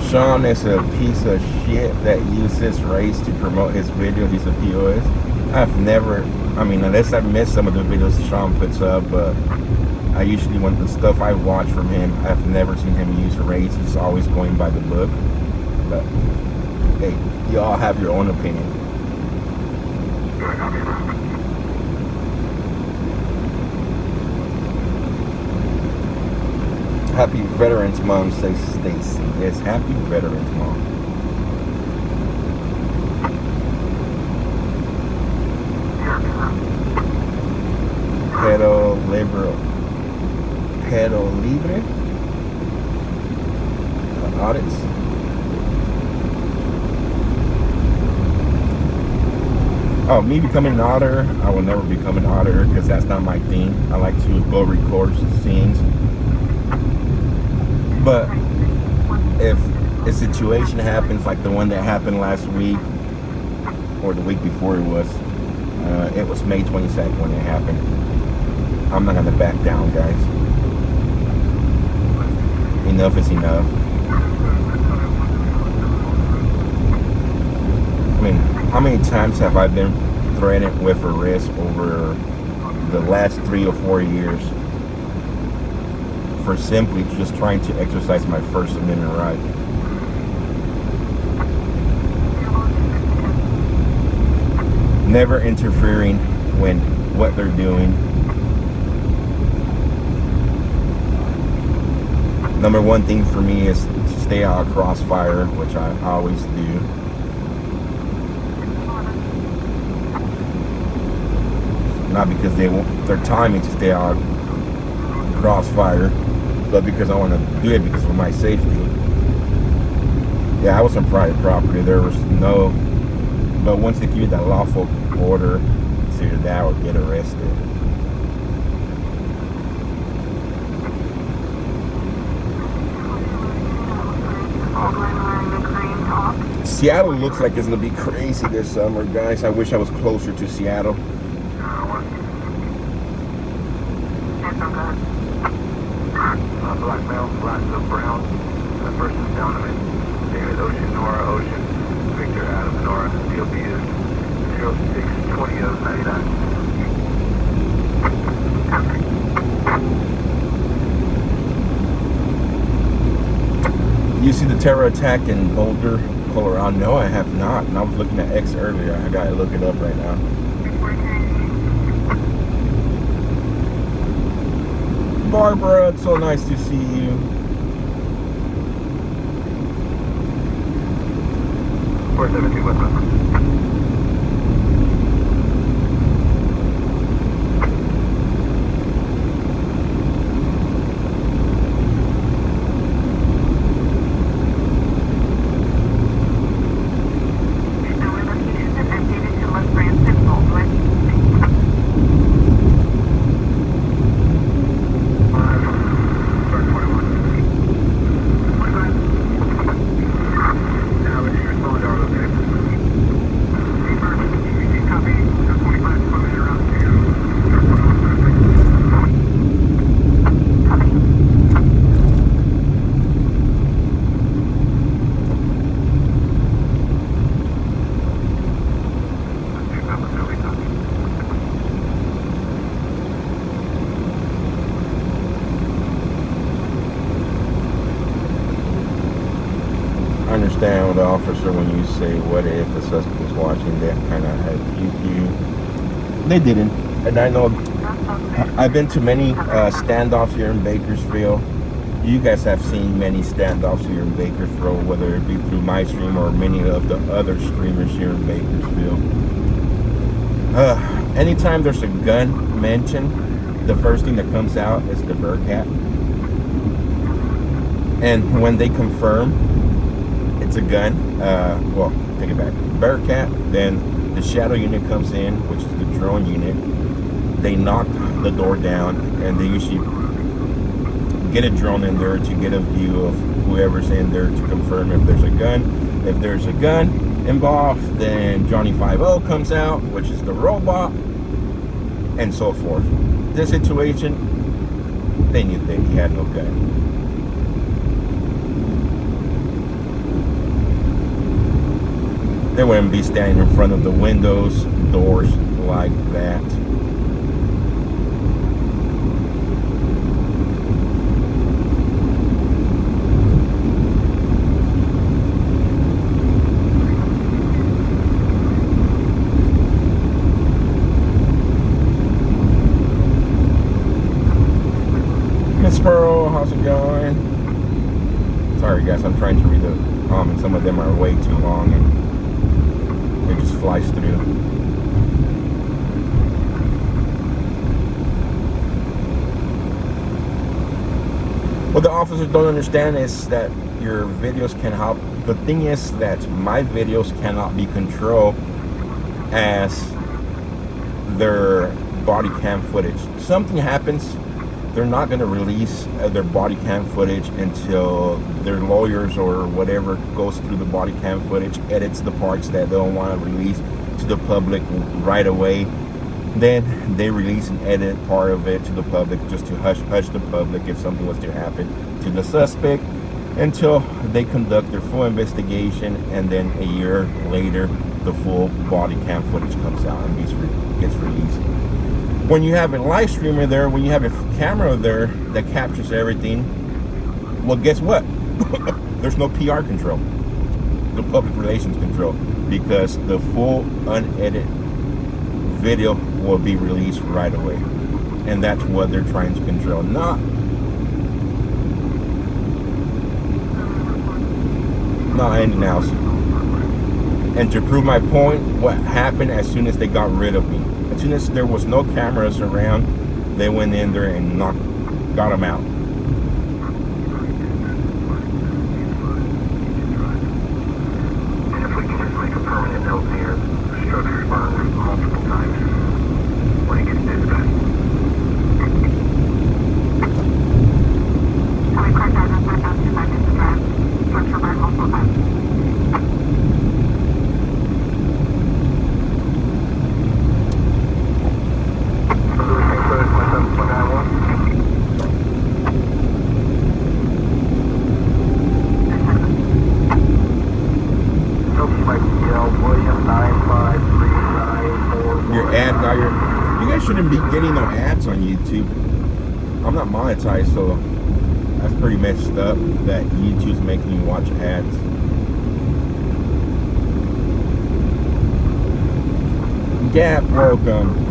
Sean is a piece of shit that uses race to promote his video. He's a POS. I've never, I mean, unless I missed some of the videos Sean puts up, but I usually want the stuff I watch from him. I've never seen him use race. He's always going by the book. But hey, y'all have your own opinion. Happy Veterans Month, says Stacy. Yes, happy Veterans Month. Pero libre audits. Oh, me becoming an auditor? I will never become an auditor because that's not my thing. I like to go record scenes. But if a situation happens like the one that happened last week or the week before it was May 22nd when it happened. I'm not gonna back down, guys. Enough is enough. I mean, how many times have I been threatened with arrest over the last 3 or 4 years for simply just trying to exercise my First Amendment right? Never interfering when what they're doing. Number one thing for me is to stay out of crossfire, which I always do. Not because they're timing me to stay out of crossfire, but because I want to do it because of my safety. Yeah, I was on private property. There was no, but once they give you that lawful order, it's either that or get arrested. Seattle looks like it's gonna be crazy this summer, guys. I wish I was closer to Seattle. Black male, black to brown. That person's down to me. David Ocean, Nora Ocean. Victor Adam, Nora. DOB is 062099. You see the terror attack in Boulder, Colorado? No, I have not. And I was looking at X earlier. I gotta look it up right now. Barbara, it's so nice to see you. 472 West. understand, officer, when you say, what if the suspect was watching that kind of you. They didn't. And I know I've been to many standoffs here in Bakersfield. You guys have seen many standoffs here in Bakersfield, whether it be through my stream or many of the other streamers here in Bakersfield. Anytime there's a gun mentioned, the first thing that comes out is the Bearcat. And when they confirm it's a gun, well, take it back, Bearcat, then the shadow unit comes in, which is the drone unit. They knock the door down, and they usually get a drone in there to get a view of whoever's in there to confirm if there's a gun. If there's a gun involved, then Johnny 5-0 comes out, which is the robot, and so forth. This situation, they knew that he had no gun. They wouldn't be standing in front of the windows, doors like that. Miss Pearl, how's it going? Sorry guys, I'm trying to read the comments. Some of them are way too long and it just flies through. What the officers don't understand is that your videos can help. The thing is that my videos cannot be controlled as their body cam footage. Something happens, they're not going to release their body cam footage until their lawyers or whatever goes through the body cam footage, edits the parts that they don't want to release to the public right away. Then they release and edit part of it to the public just to hush the public if something was to happen to the suspect, until they conduct their full investigation, and then a year later the full body cam footage comes out and gets released. When you have a live streamer there, when you have a camera there that captures everything, well, guess what? There's no PR control, the public relations control, because the full unedited video will be released right away. And that's what they're trying to control, not anything else. And to prove my point, what happened as soon as they got rid of me, as soon as there was no cameras around, they went in there and got them out. And if we can just make a permanent note here, the structure's burned multiple times when it gets dispatched. Sorry, car driver, 5,025 is the drive. Structure burned multiple times. Your ad now, you guys shouldn't be getting no ads on YouTube. I'm not monetized, so that's pretty messed up that YouTube's making you watch ads. Gap, welcome.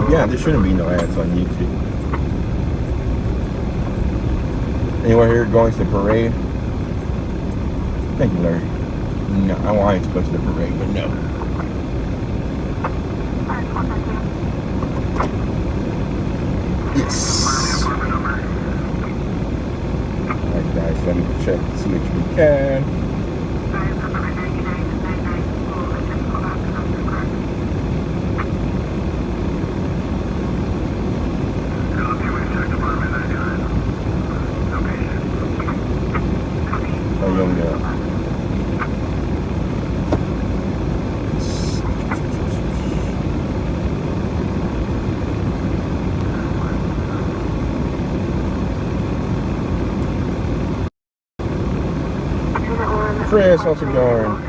Yeah, there shouldn't be no ads on YouTube. Anyone here going to the parade? Thank you, Larry. No, I wanted to go to the parade, but no. Yes. me check to see what we can. Chris, how's it going?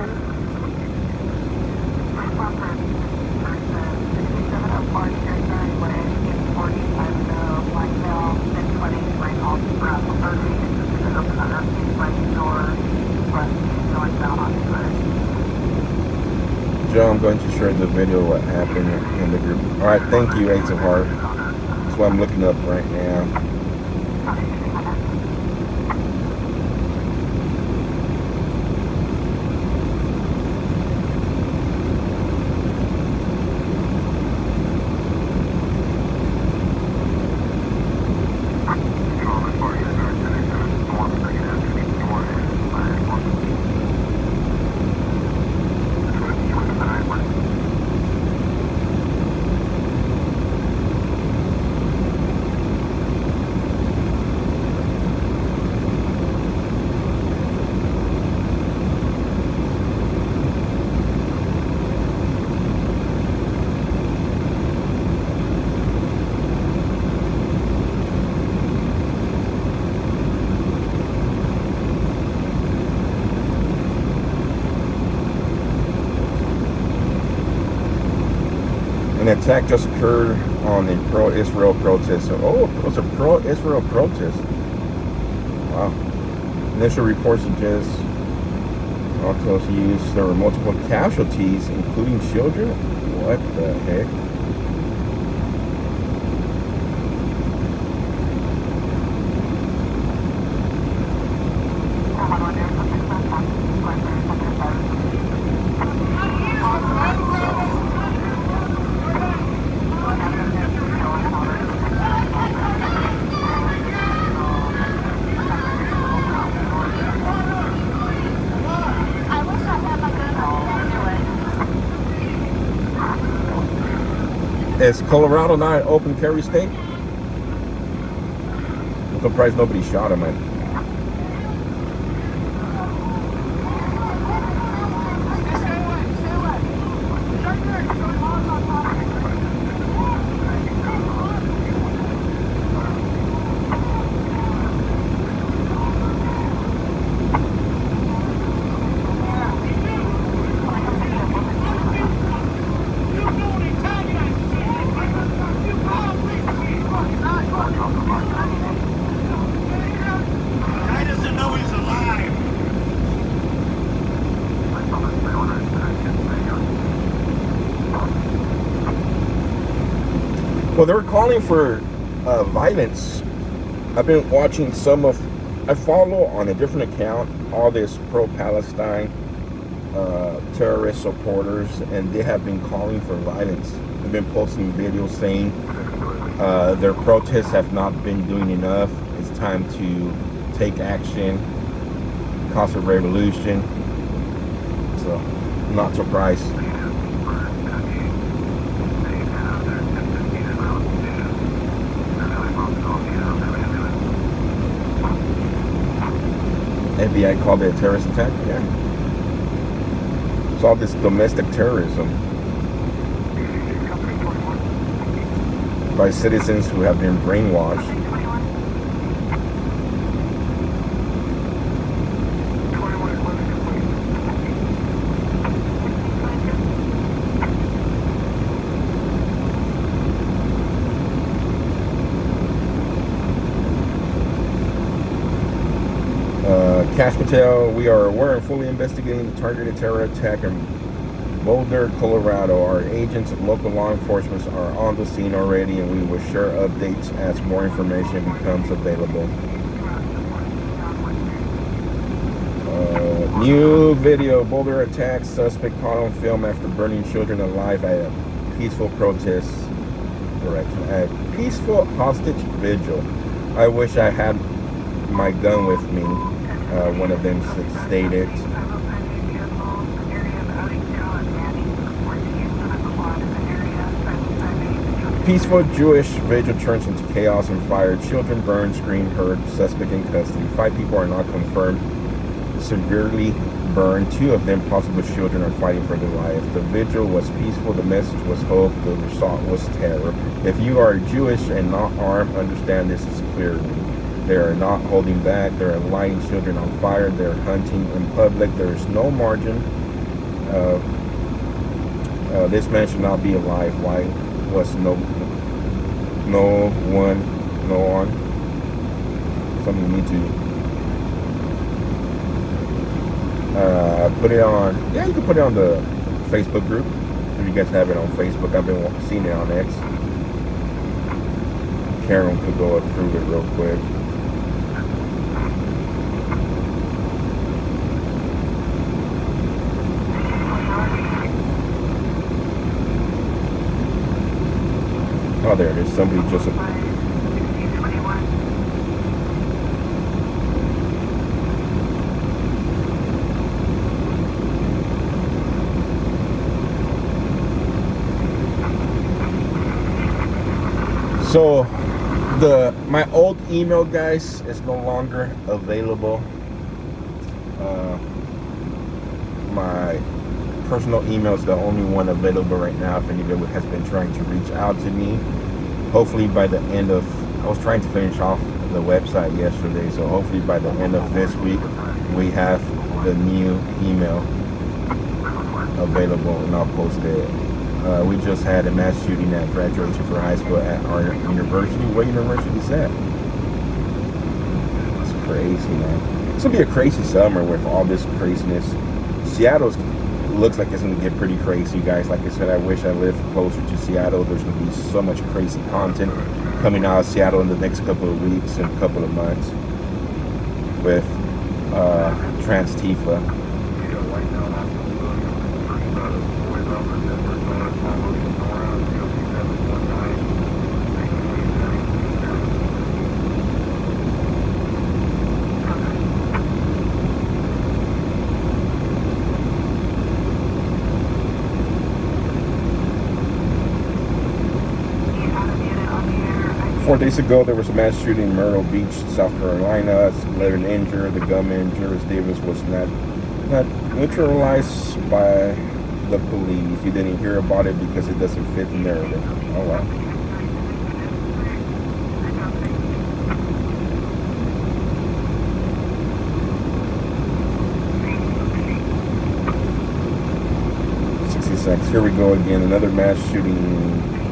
Joe, I'm going to share the video of what happened in the group. Alright, thank you, Ace of Heart. That's what I'm looking up right now. An attack just occurred on a pro-Israel protest. Oh, it was a pro-Israel protest. Wow. Initial reports suggest autos used. There were multiple casualties, including children. What the heck? Is Colorado not an open carry state? I'm surprised nobody shot him. Well, they're calling for violence. I've been watching I follow on a different account all this pro-Palestine terrorist supporters, and they have been calling for violence. They've been posting videos saying their protests have not been doing enough. It's time to take action, cause a revolution. So, I'm not surprised. FBI called it a terrorist attack. Yeah. It's all this domestic terrorism by citizens who have been brainwashed. Cash Patel, we are aware and fully investigating the targeted terror attack in Boulder, Colorado. Our agents and local law enforcement are on the scene already, and we will share updates as more information becomes available. New video, Boulder attack, suspect caught on film after burning children alive at a peaceful protest direction. At peaceful hostage vigil. I wish I had my gun with me. One of them stated, peaceful Jewish vigil turns into chaos and fire. Children burned, screamed, heard, suspect in custody. 5 people are not confirmed, severely burned. 2 of them, possible children, are fighting for their life. The vigil was peaceful. The message was hope. The result was terror. If you are Jewish and not armed, understand this is clearly. They are not holding back. They are lighting children on fire. They are hunting in public. There is no margin. This man should not be alive. Why was no one? Something you need to put it on. Yeah, you can put it on the Facebook group if you guys have it on Facebook. I've been seeing it on X. Karen could go approve it real quick. Oh, there it is. Somebody just... So, my old email, guys, is no longer available. My personal email is the only one available right now if anybody has been trying to reach out to me. Hopefully by the end of... I was trying to finish off the website yesterday, so hopefully by the end of this week, we have the new email available, and I'll post it. We just had a mass shooting at graduation for high school at our university. What university is that? It's crazy, man. It's gonna be a crazy summer with all this craziness. Seattle looks like it's gonna get pretty crazy, guys. Like I said, I wish I lived closer to Seattle. There's gonna be so much crazy content coming out of Seattle in the next couple of weeks and couple of months with Trans-Tifa. Days ago, there was a mass shooting in Myrtle Beach, South Carolina. 11 injured. The gunman, Juris Davis, was not neutralized by the police. You didn't hear about it because it doesn't fit the narrative. Oh wow. Here we go again. Another mass shooting.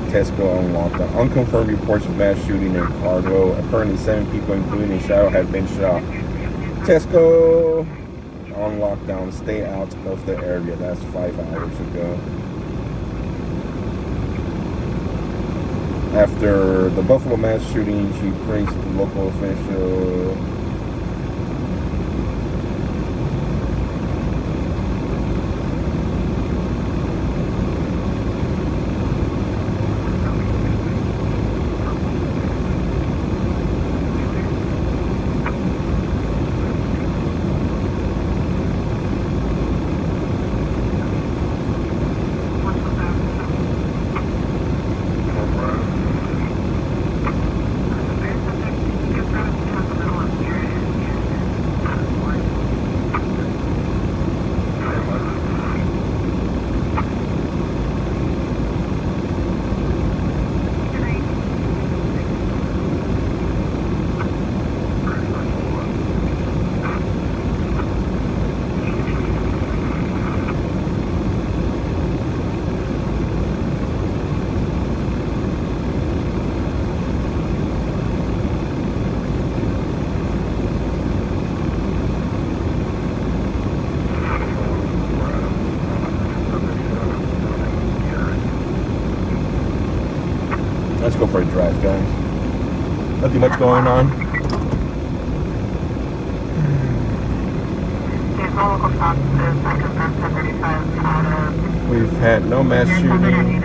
Tesco on lockdown. Unconfirmed reports of mass shooting in Fargo. Apparently 7 people, including a child, have been shot. Tesco on lockdown. Stay out of the area. That's 5 hours ago. After the Buffalo mass shooting, she praised the local official. Let's go for a drive, guys. Nothing much going on. We've had no mass shooting.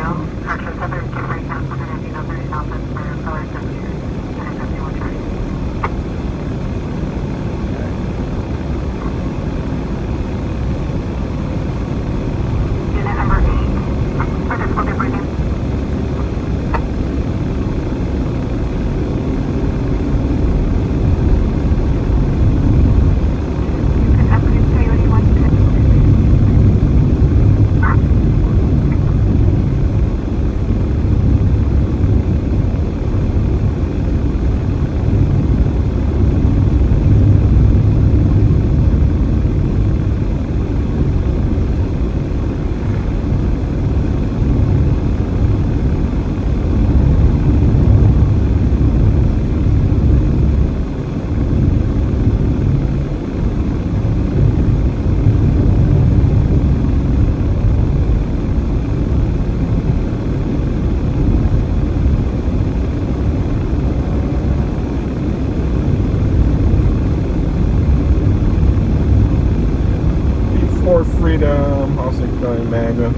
freedom. How's it going, Magna?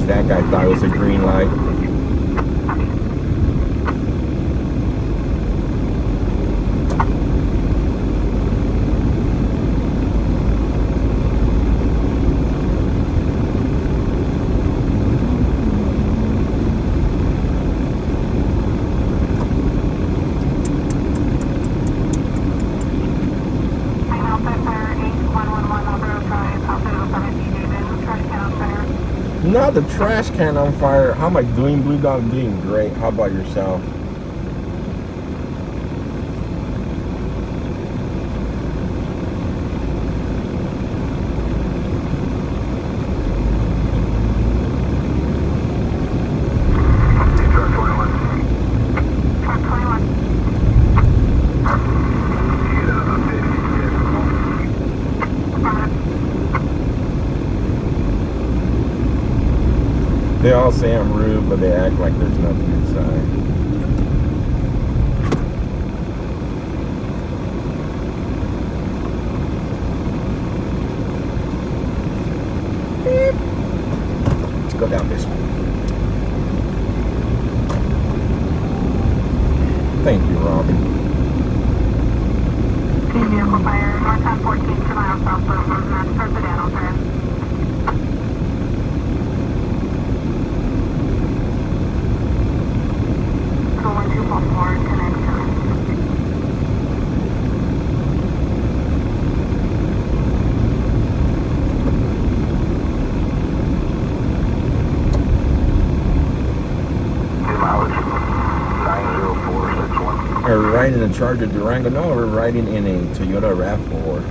That guy thought it was a green light. Not the trash can on fire. How am I doing, Blue Dog? I'm doing great. How about yourself? They all say I'm rude, but they act like there's nothing inside. Beep. Let's go down this way. Thank you, Robin. Team vehicle fire, northbound 14 miles south of Rosemont, towards the Daniel turn. Are we riding a Charger Durango? No, we're riding in a Toyota RAV4.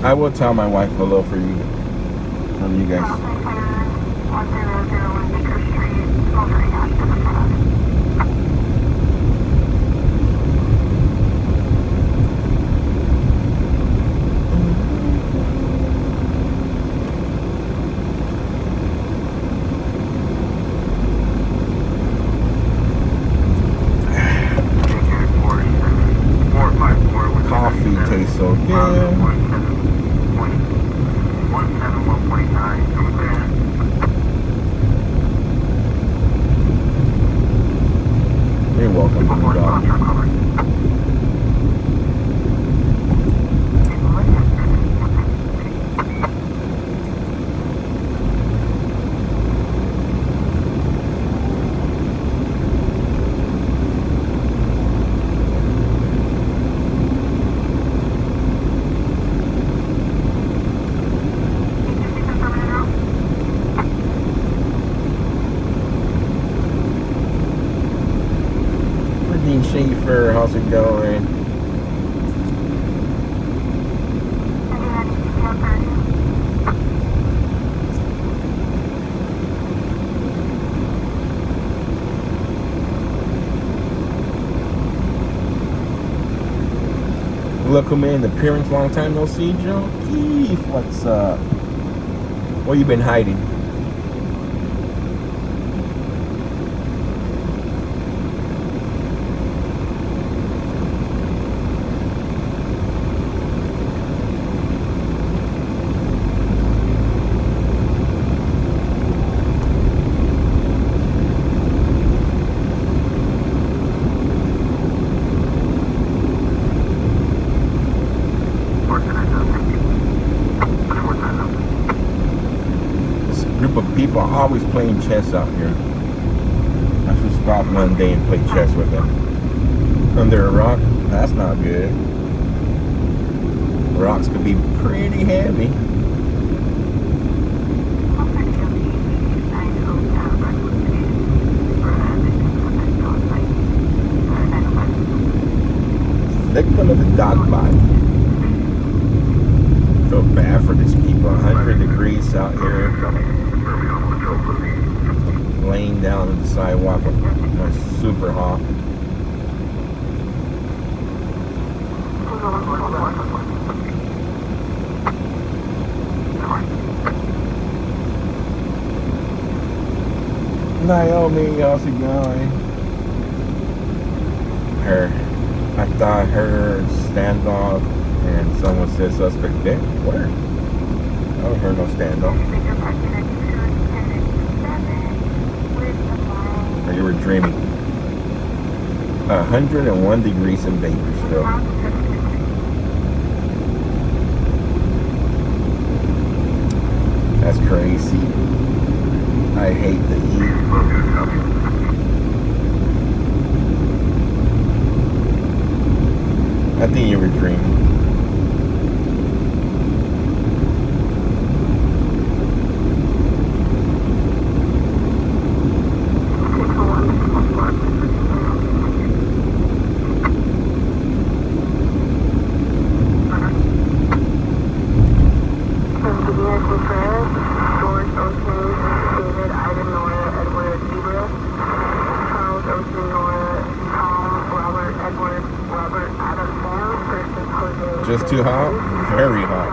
I will tell my wife hello for you, from you guys. 100 Baker Street, smoldering ash to the front. Coffee tastes so good. Jennifer. How's it going? Look who made an appearance. Long time no see, Joe. Keith, what's up? What you been hiding? People are always playing chess out here. I should stop one day and play chess with them. Under a rock? That's not good. Rocks could be pretty heavy. Victim of the dog bite. Feel bad for these people. 100 degrees out here. Laying down on the sidewalk. It's super hot. Naomi, how's it going? I thought her standoff and someone said suspect dead. Where? I don't hear no standoff. Or you were dreaming. 101 degrees in Bakersfield. That's crazy. I hate the heat. I think you were dreaming. Just too hot? Very hot.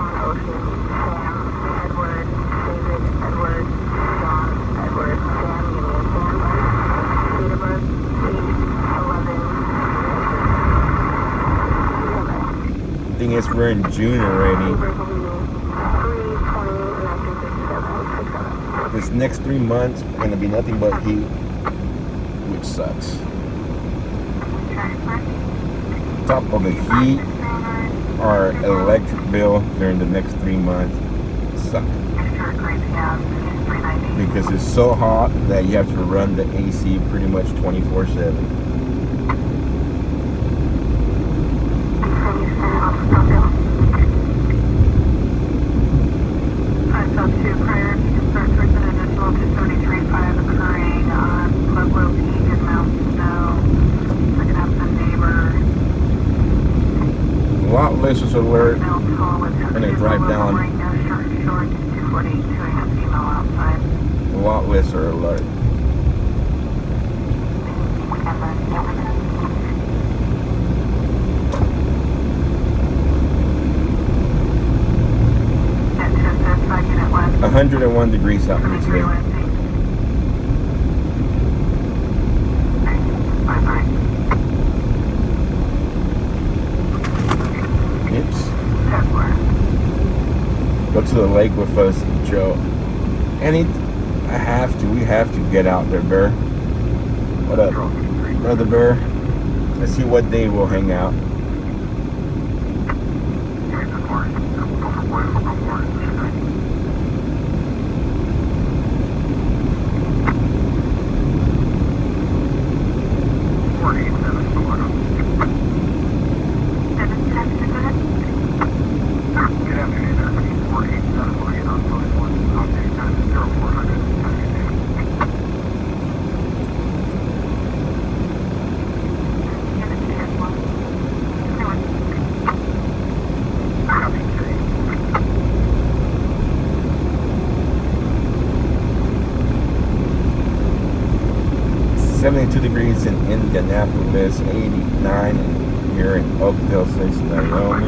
Thing is, we're in June already. This next 3 months are going to be nothing but heat, which sucks. Top of the heat, our electric bill during the next 3 months suck. Because it's so hot that you have to run the AC pretty much 24/7. Lot listers alert. I'm gonna drive down. Lot lister alert. A 101 degrees out here today. Go to the lake with us, Joe. We have to get out there, Bear. What up, Brother Bear? Let's see what day we'll hang out. 72 degrees in Indianapolis, 89 here in Oakville, Naomi.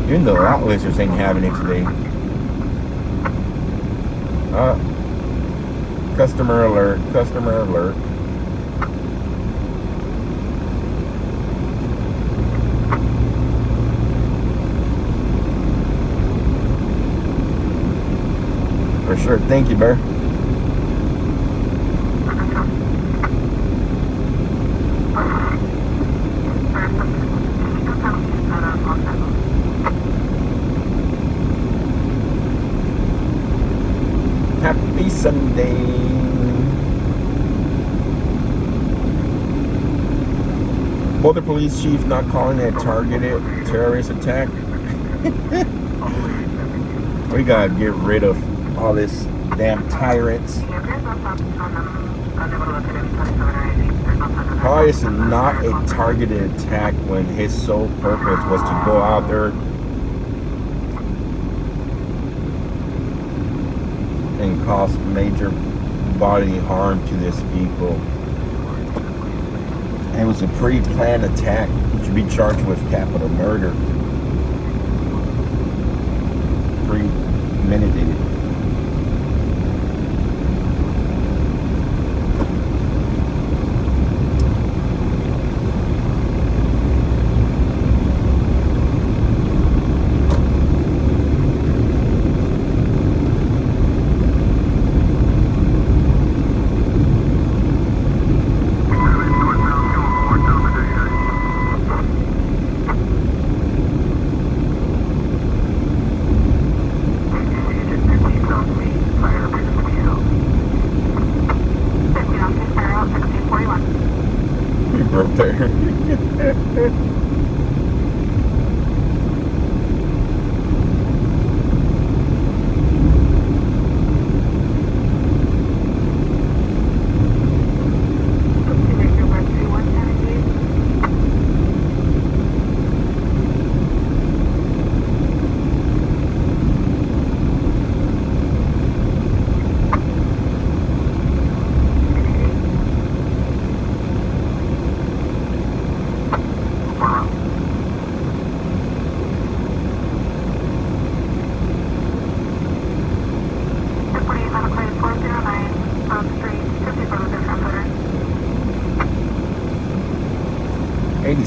Even the lot listers ain't having it today. Customer alert, customer alert. For sure. Thank you, Bear. Happy Sunday. Boulder police chief not calling it a targeted terrorist attack. We gotta get rid of all this damn tyrants. How is it not a targeted attack when his sole purpose was to go out there and cause major bodily harm to these people? It was a pre-planned attack. He should be charged with capital murder. Premeditated.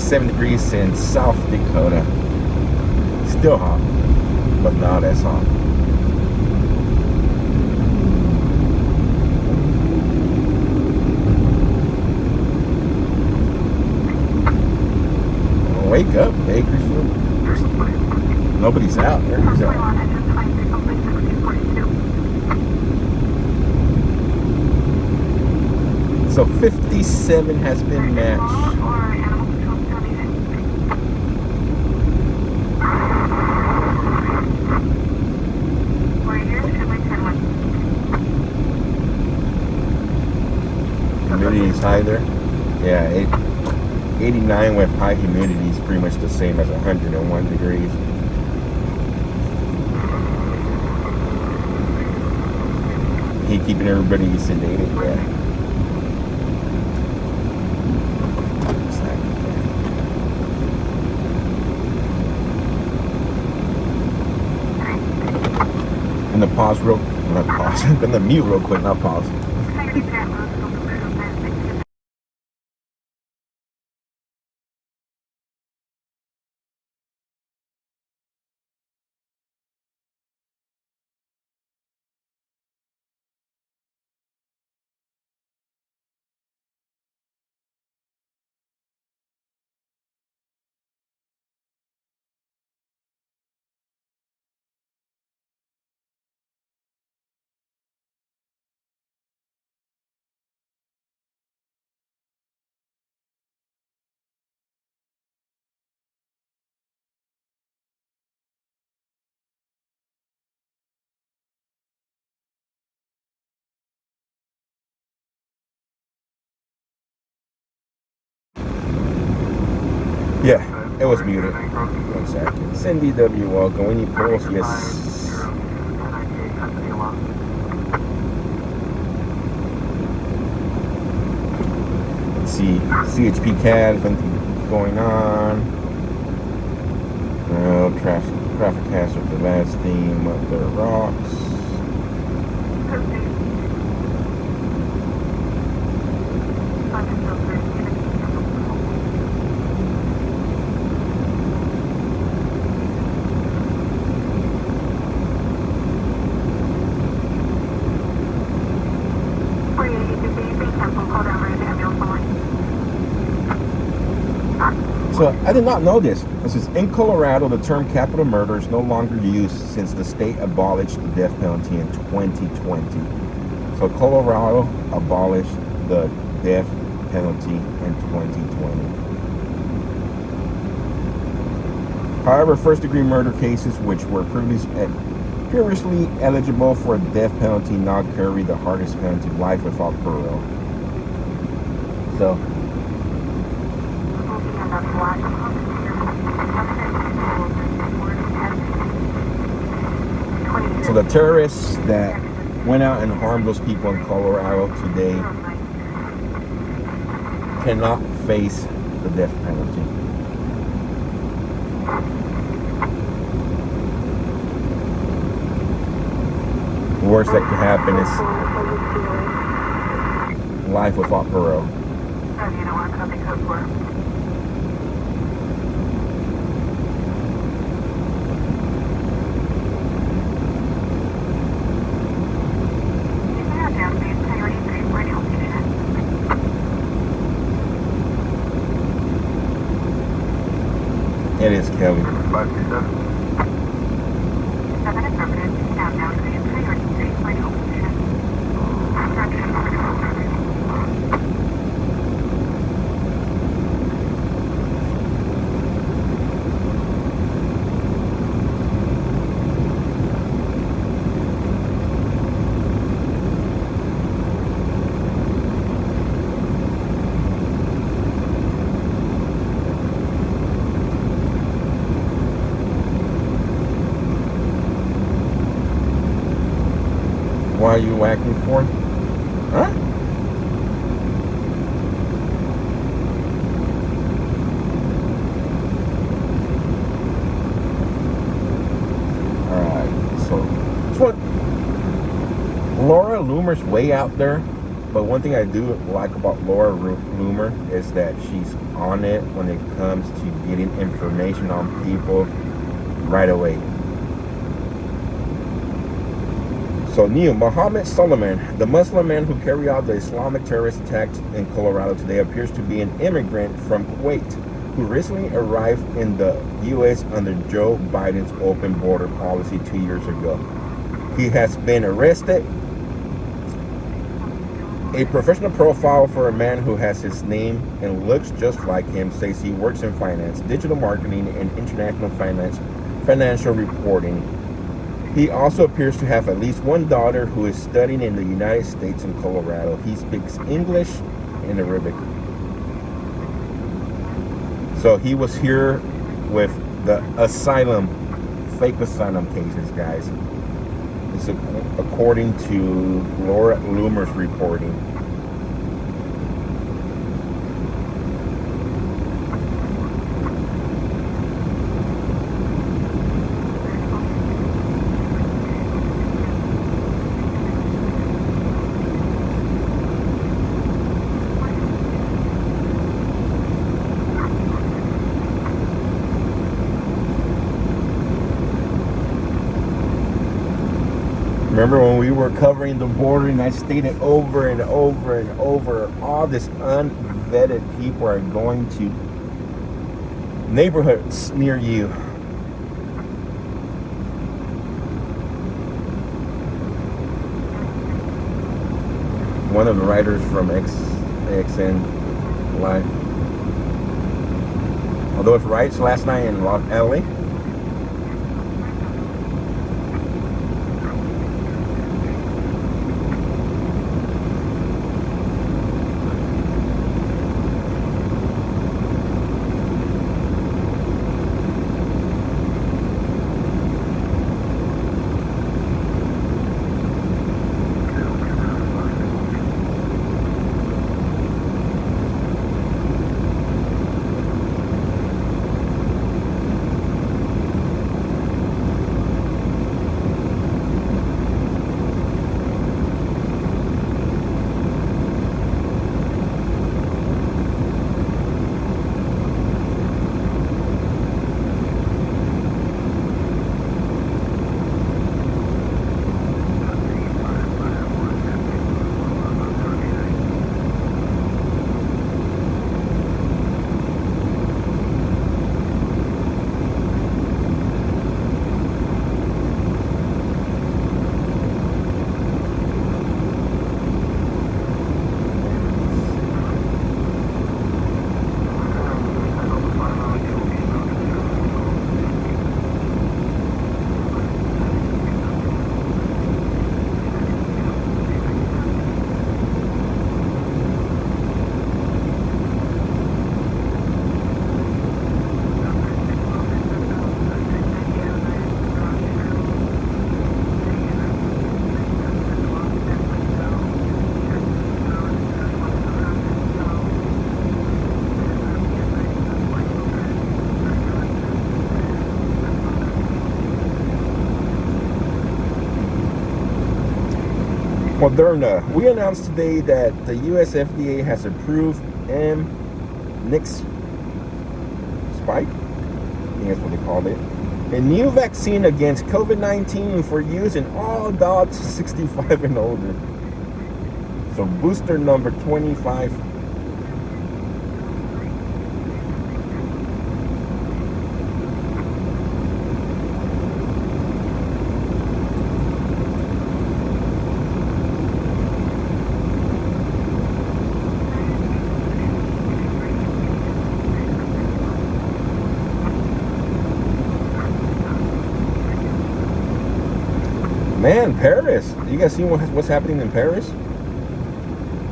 Degrees in South Dakota. Still hot, but not as hot. Wake up, Bakersfield. Nobody's out. Nobody's out. So 57 has been matched. Humidity is high there. Yeah, 89 with high humidity is pretty much the same as 101 degrees. He keeping everybody sedated, yeah. I'm gonna pause real, not pause. I'm gonna mute real quick, not pause. Yeah, it was muted. 1 second. Cindy W, welcome. We need polls, yes. Let's see, CHP CAD, if anything's going on. Traffic hazard, the last theme of the rocks. So I did not know this. This is in Colorado, the term capital murder is no longer used since the state abolished the death penalty in 2020. So Colorado abolished the death penalty in 2020. However, first-degree murder cases which were previously eligible for a death penalty now carry the hardest penalty, life without parole. So the terrorists that went out and harmed those people in Colorado today cannot face the death penalty. The worst that could happen is life without parole. It is Kelly. 537. Why are you whacking for? Huh? Alright, so Laura Loomer's way out there, but one thing I do like about Laura Loomer is that she's on it when it comes to getting information on people right away. So Neil Mohammed Solomon, the Muslim man who carried out the Islamic terrorist attacks in Colorado today, appears to be an immigrant from Kuwait who recently arrived in the U.S. under Joe Biden's open border policy 2 years ago. He has been arrested. A professional profile for a man who has his name and looks just like him says he works in finance, digital marketing, and international financial reporting. He also appears to have at least one daughter who is studying in the United States and Colorado. He speaks English and Arabic. So he was here with the fake asylum cases, guys. It's according to Laura Loomer's reporting. Remember when we were covering the border and I stated over and over and over, all this unvetted people are going to neighborhoods near you. One of the writers from XN Live. Although it's riots last night in LA. Moderna. We announced today that the US FDA has approved Mnix Spike, I think that's what they called it, a new vaccine against COVID-19 for use in all dogs 65 and older. So booster number 25. Man, Paris. You guys see what's happening in Paris?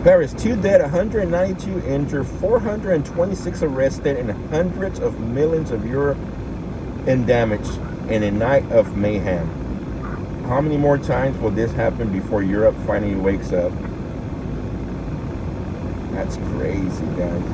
Paris, 2 dead, 192 injured, 426 arrested, and hundreds of millions of euro in damage in a night of mayhem. How many more times will this happen before Europe finally wakes up? That's crazy, guys.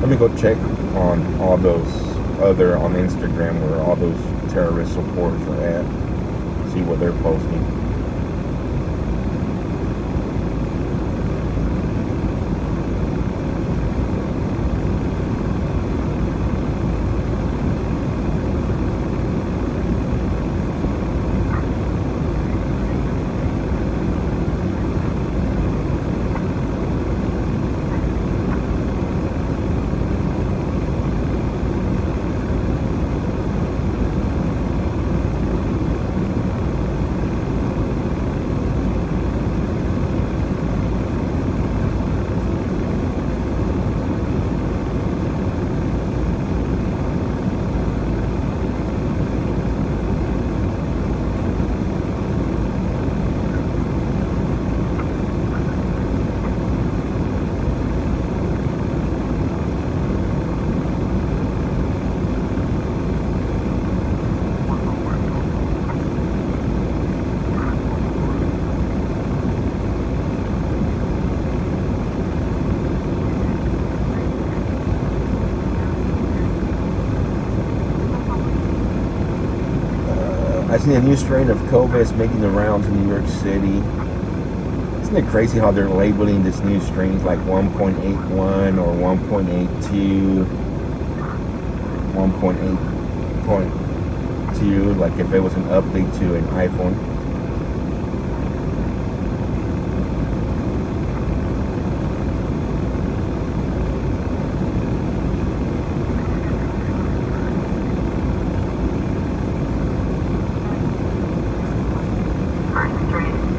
Let me go check on all those other on Instagram where all those terrorist supporters are at. See what they're posting. I seen a new strain of COVID is making the rounds in New York City. Isn't it crazy how they're labeling this new strains like 1.81 or 1.82, 1.8.2, like if it was an update to an iPhone.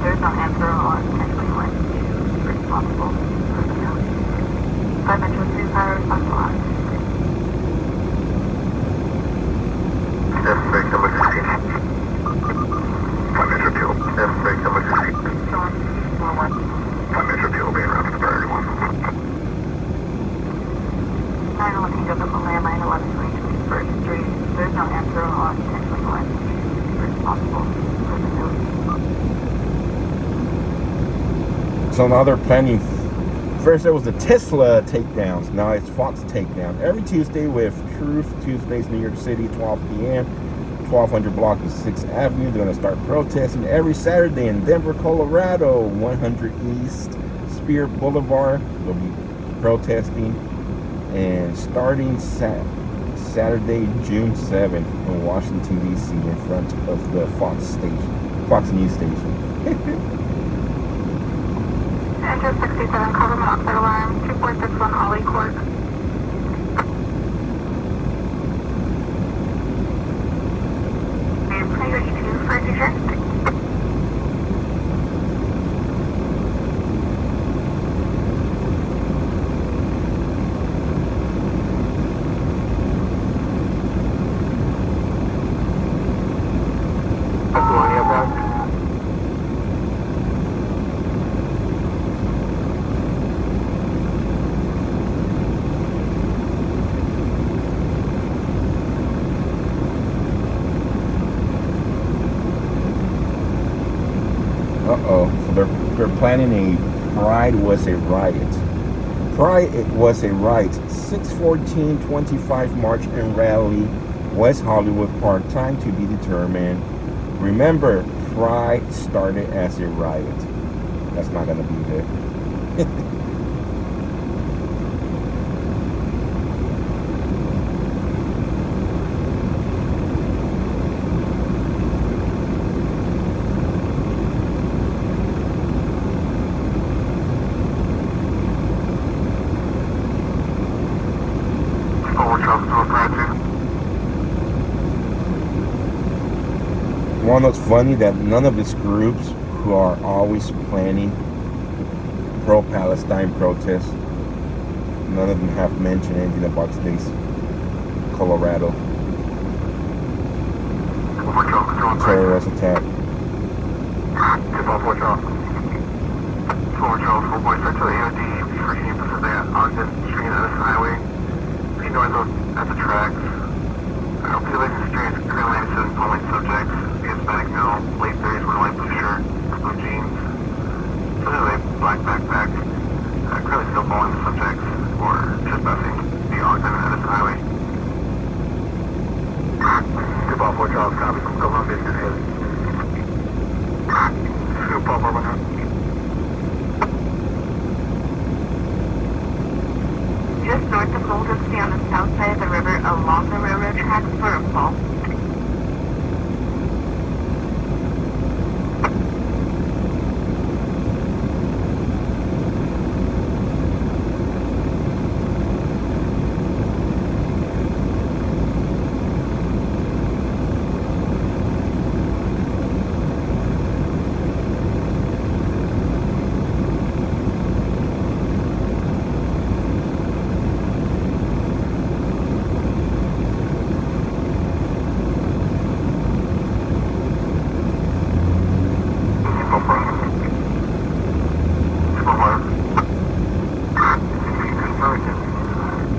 There's no answer on technically when you're responsible for the note. 5 Metro 3 Fire responsible on. Break number 16. 5 Metro 2. Break number 16. 5 Metro 2 will be around for the priority 1. 911 pick up the landline 11 First Street. There's no answer on technically when you're responsible for the note. So now they're planning. First there was the Tesla takedowns. Now it's Fox takedown. Every Tuesday with Truth Tuesdays, New York City, 12 p.m. 1200 block of 6th Avenue. They're going to start protesting every Saturday in Denver, Colorado. 100 East Spear Boulevard. They'll be protesting. And starting Saturday, June 7th in Washington, D.C. in front of the Fox News station. Enter 67, cover monoxide alarm, 2461 Holly Court. Priority 2 for future. Uh-oh. So they're planning a Pride was a riot. Pride was a riot. 6/14/25 march and rally. West Hollywood Park. Time to be determined. Remember, Pride started as a riot. That's not going to be there. One that's funny that none of these groups who are always planning pro-Palestine protests, none of them have mentioned anything about today's Colorado terrorist attack. At the tracks. Population experience currently says polling subjects, Hispanic male, late 30s, wearing light blue shirt, blue jeans, specifically black backpack. Currently still polling subjects or trespassing the Ogden and Edison Highway. 254 Charles, copy from Columbia, good hit. 244 Just north of Golden State on the south side of the river along the railroad tracks for a fall.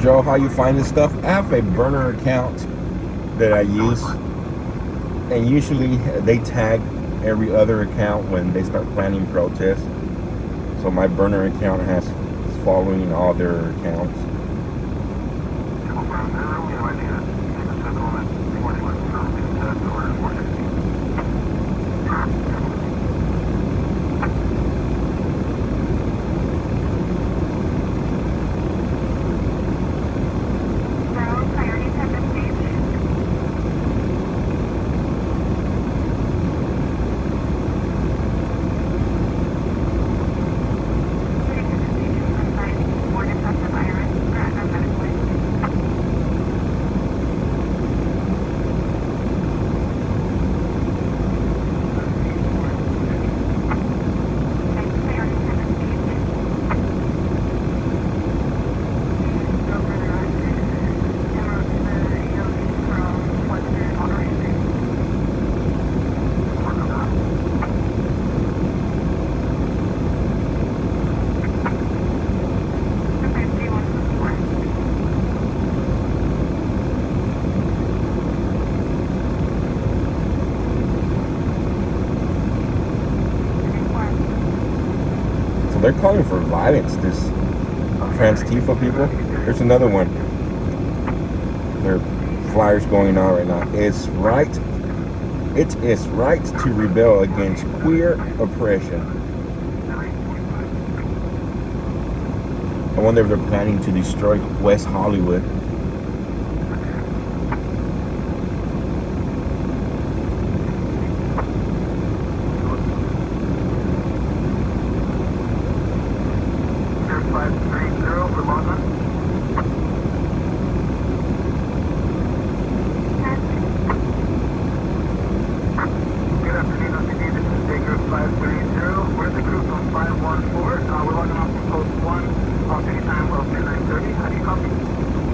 Joe, how you find this stuff? I have a burner account that I use, and usually they tag every other account when they start planning protests. So my burner account is following all their accounts. They're calling for violence, this trans-Tifa people. There's another one. There are flyers going on right now. It's right It's its right to rebel against queer oppression. I wonder if they're planning to destroy West Hollywood.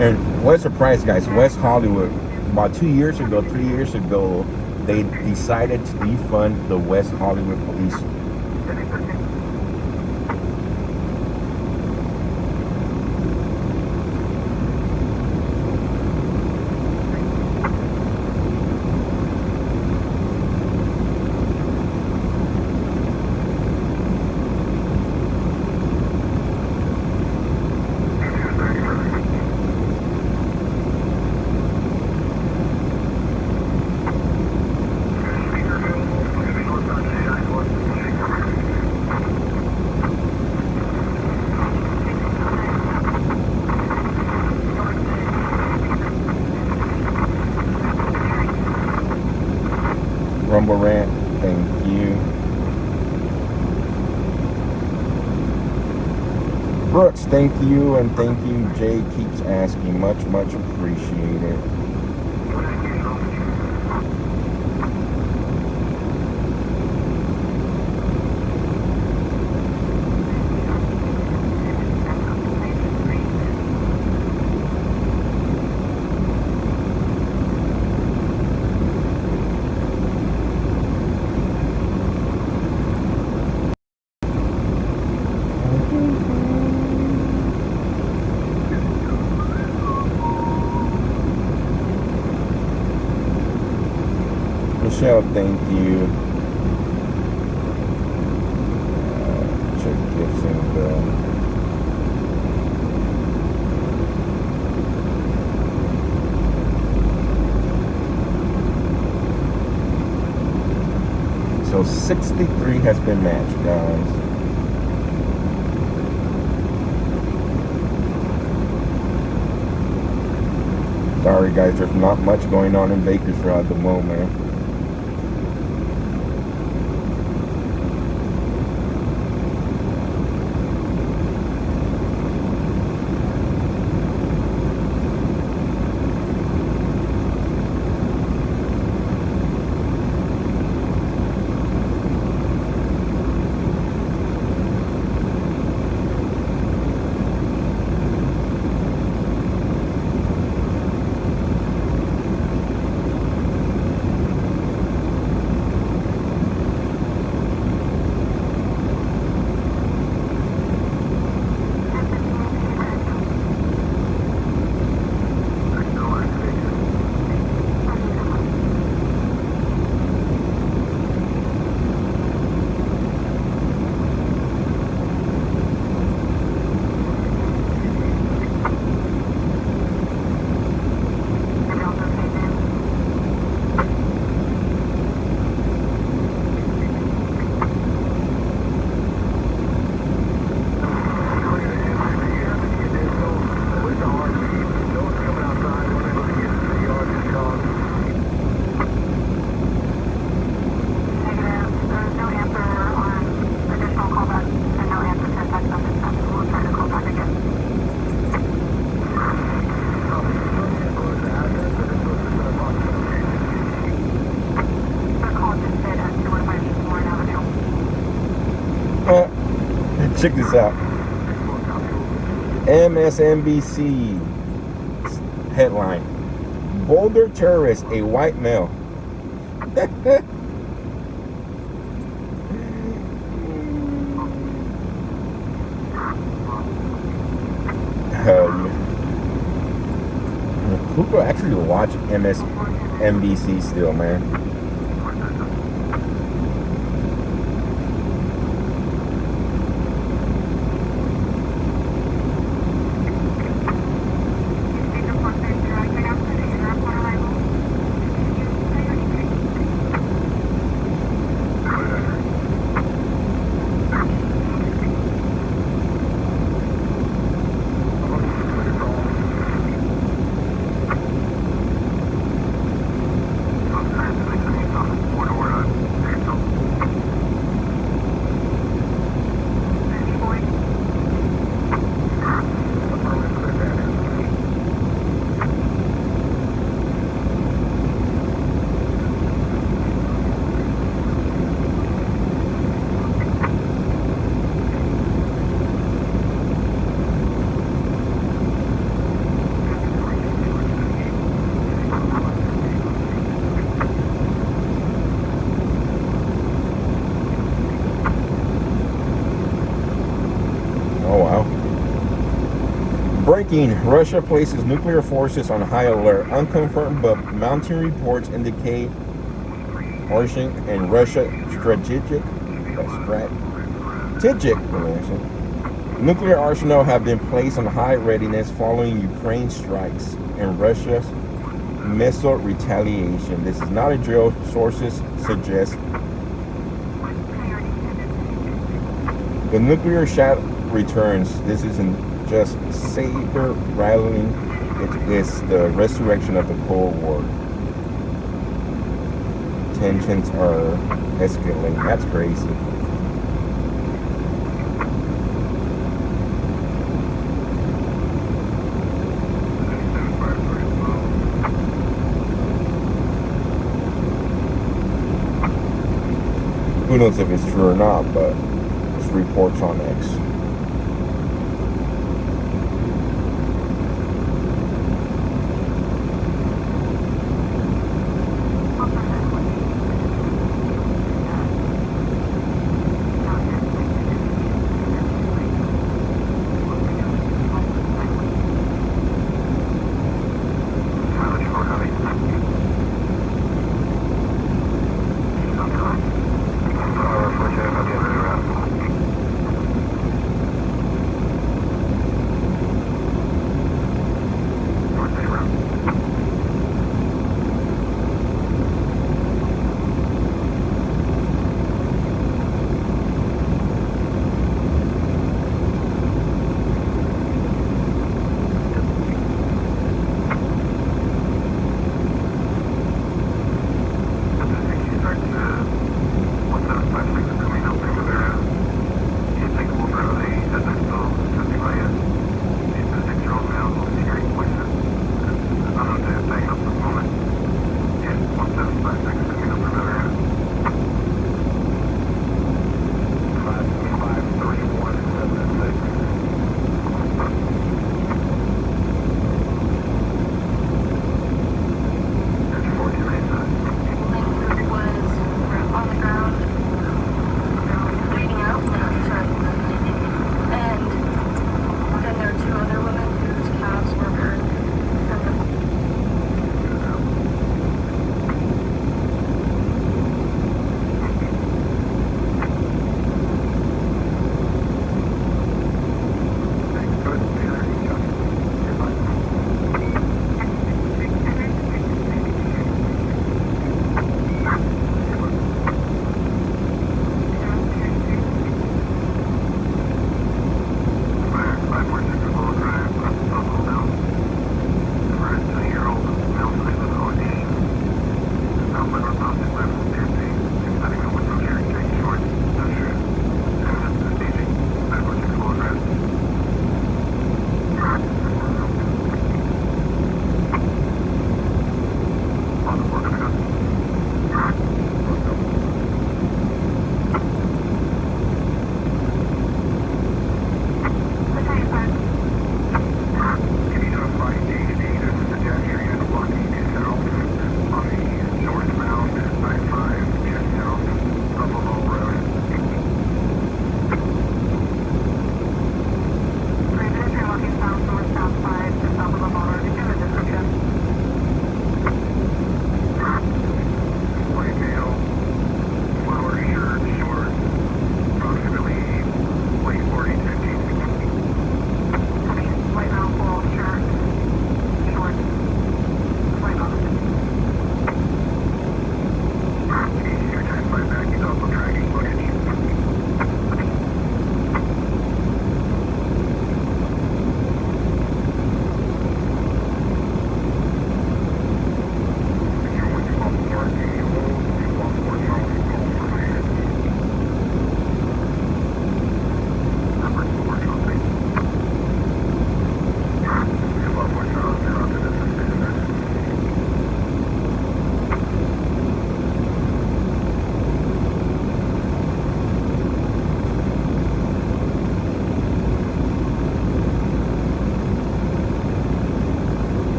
And what a surprise, guys, West Hollywood, about 2 years ago, 3 years ago, they decided to defund the West Hollywood police. Rumble Rant, thank you. Brooks, thank you, and thank you. Jay keeps asking, much appreciated. Michelle, thank you. Check gifts and so 63 has been matched, guys. Sorry, guys, there's not much going on in Bakersfield at the moment. Check this out. MSNBC headline: Boulder terrorist, a white male. Hell yeah. Who could actually watch MSNBC still, man? Oh, wow. Breaking. Russia places nuclear forces on high alert. Unconfirmed, but mounting reports indicate Russian and Russia strategic nuclear arsenal have been placed on high readiness following Ukraine strikes and Russia's missile retaliation. This is not a drill, sources suggest. The nuclear shot returns. This isn't just saber rattling, it is the resurrection of the Cold War. Tensions are escalating. That's crazy. Who knows if it's true or not, but it's reports on X.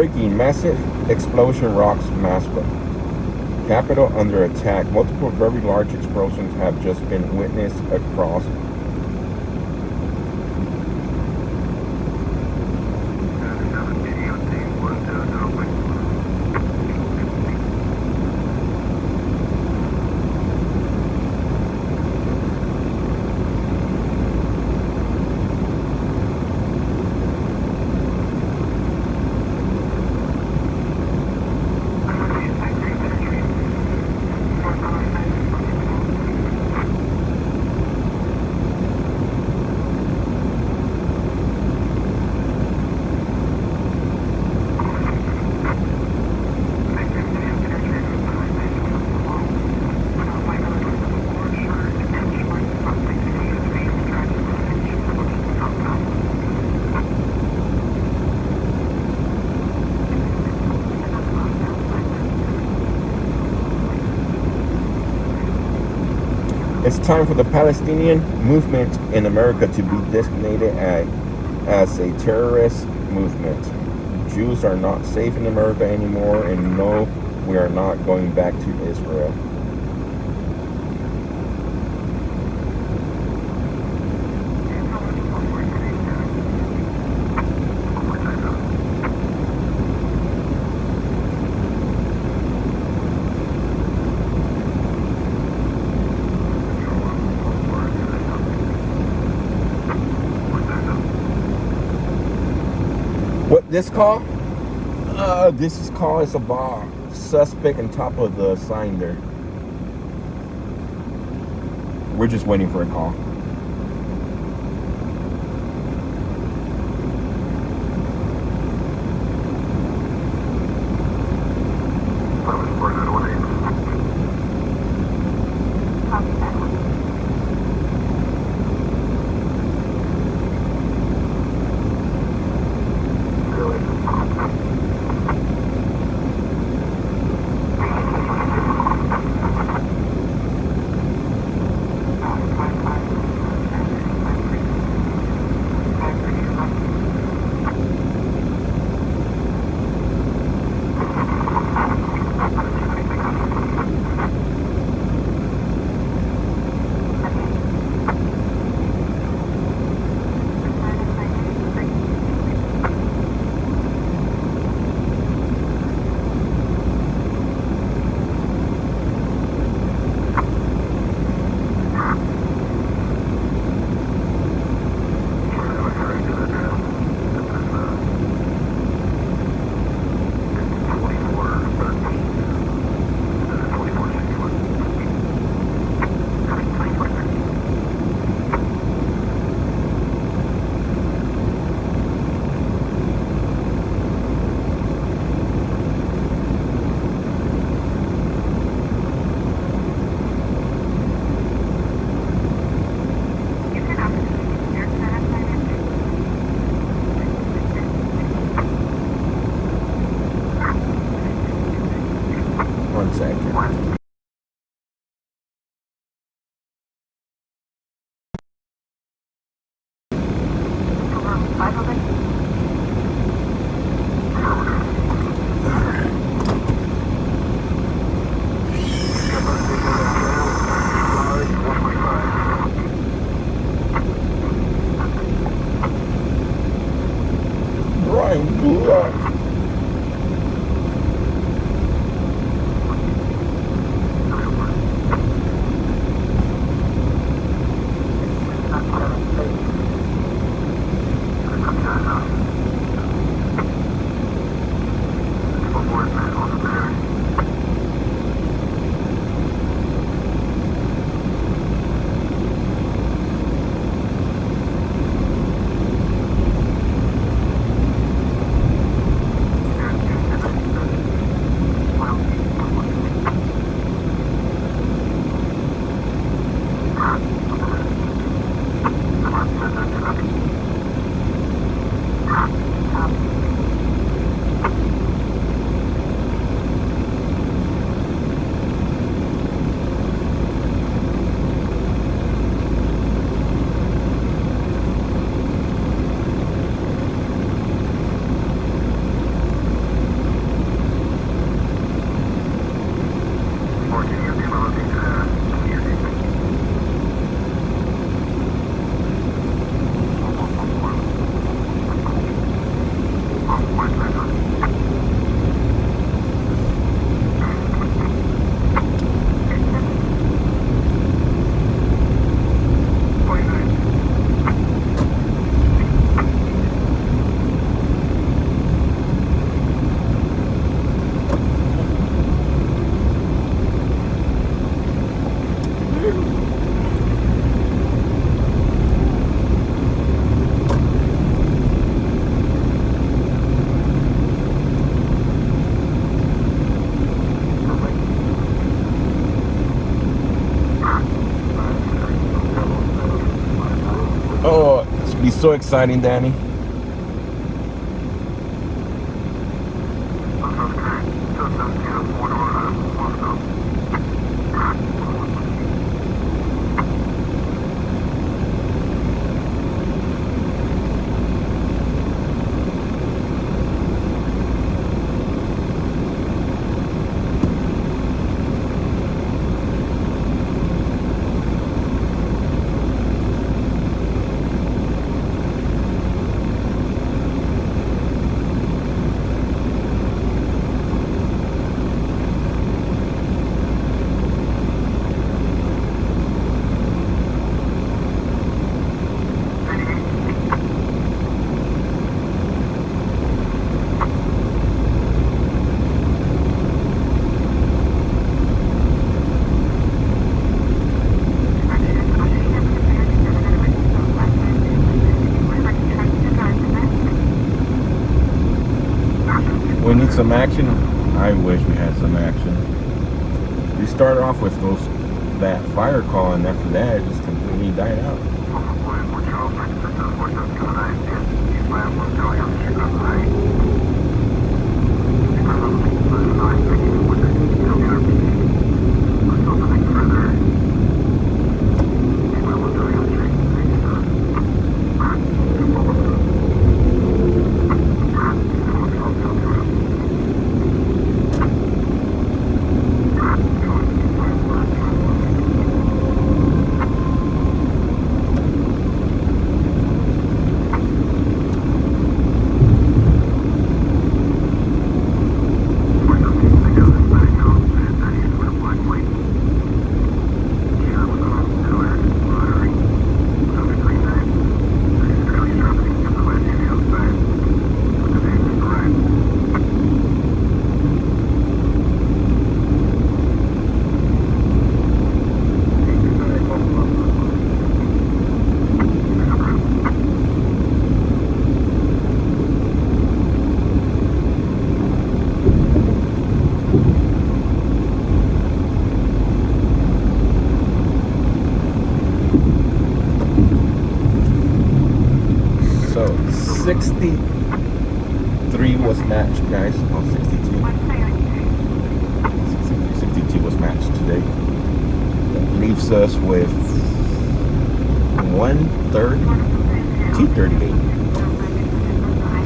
Breaking, massive explosion rocks Moscow. Capital under attack. Multiple very large explosions have just been witnessed across. It's time for the Palestinian movement in America to be designated as a terrorist movement. Jews are not safe in America anymore, and no, we are not going back to Israel. What this call? This call is about suspect on top of the sign there. We're just waiting for a call. Oh, it's be so exciting, Danny. We need some action. I wish we had some action. We started off with that fire call, and after that, it just completely died out. So 63 was matched, guys. Oh, 62. 62 was matched today. That leaves us with 238.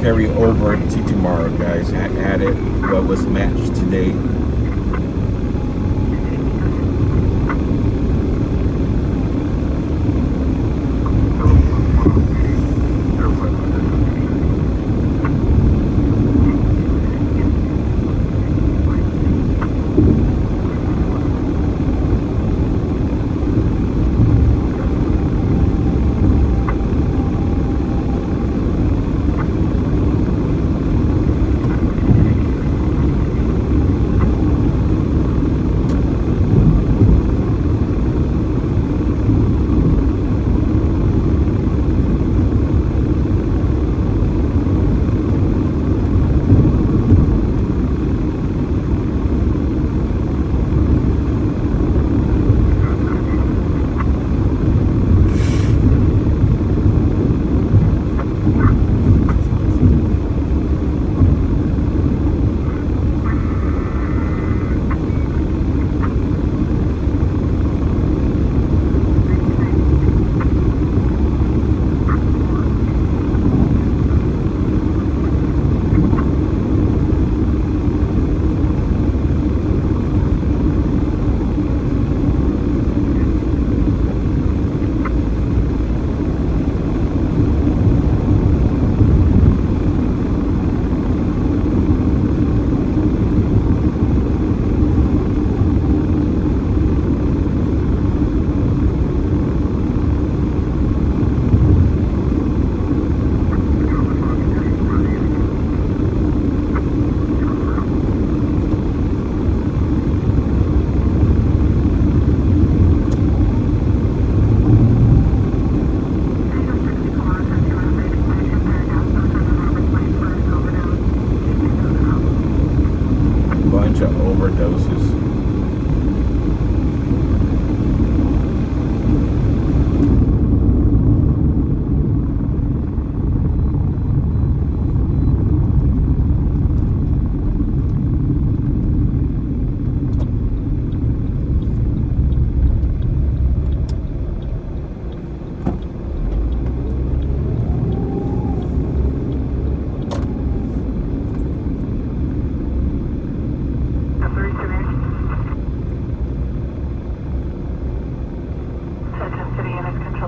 Carry over to tomorrow, guys. Added what was matched today.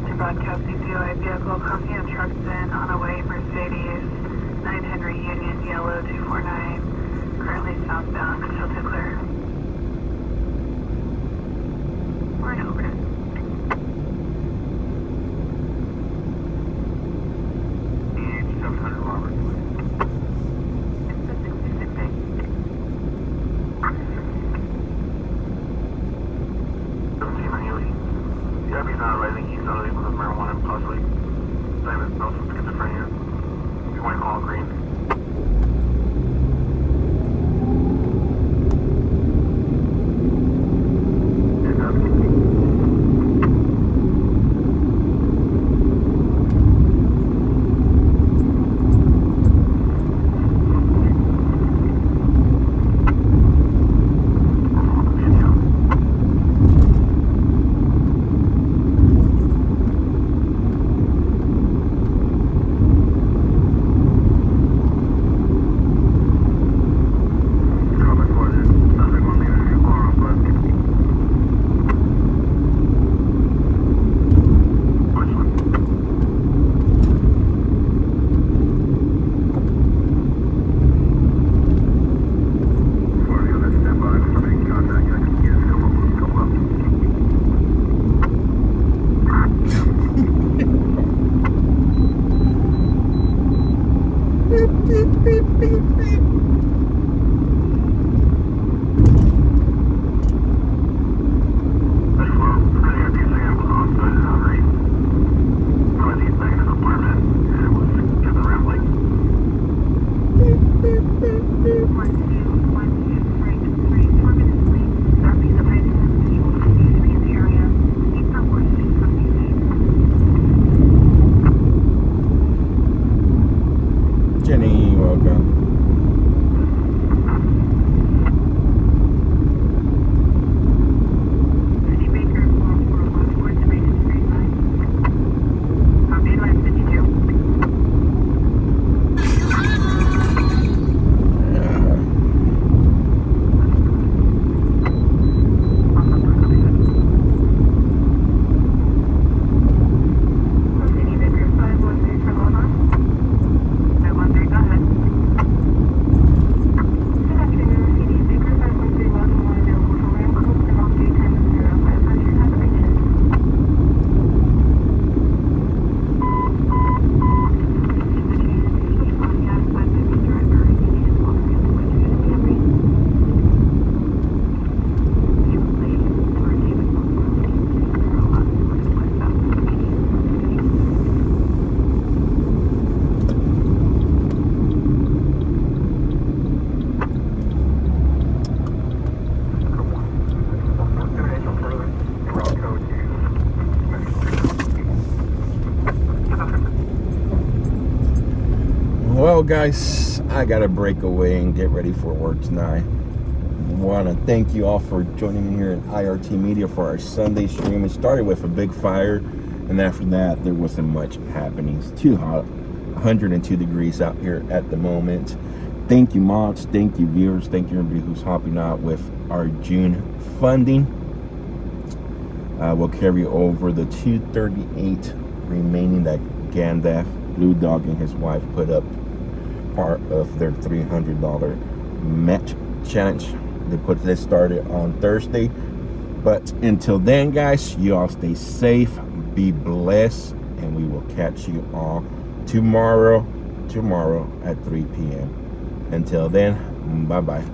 Delta broadcast CCOI vehicle crossing a truck bin on a white Mercedes 9 Henry Union Yellow 249. Currently southbound, still to clear. Right over it. Yeah, he's not rising. He's not able to marijuana and possibly diagnosed with schizophrenia. He went all green. Jenny, welcome. City Baker 441 to make it straight line. Mainline 52. City Baker 513 for Lona. 513, go ahead. Good afternoon, City Baker 513 Lona, available for ramp code and all daytime 0500 confirmation. Podcast by Baby Driver, Indian Walker, which is Camry. You play for David Well, guys, I gotta break away and get ready for work tonight. Want to thank you all for joining me here at IRT Media for our Sunday stream. It started with a big fire, and after that, there wasn't much happening. It's too hot, 102 degrees out here at the moment. Thank you, mods. Thank you, viewers. Thank you, everybody who's helping out with our June funding. We'll carry over the 238 remaining that Gandalf Blue Dog and his wife put up, part of their $300 match challenge. They put this started on Thursday, but until then, guys, you all stay safe, be blessed, and we will catch you all tomorrow at 3 p.m. Until then, bye bye.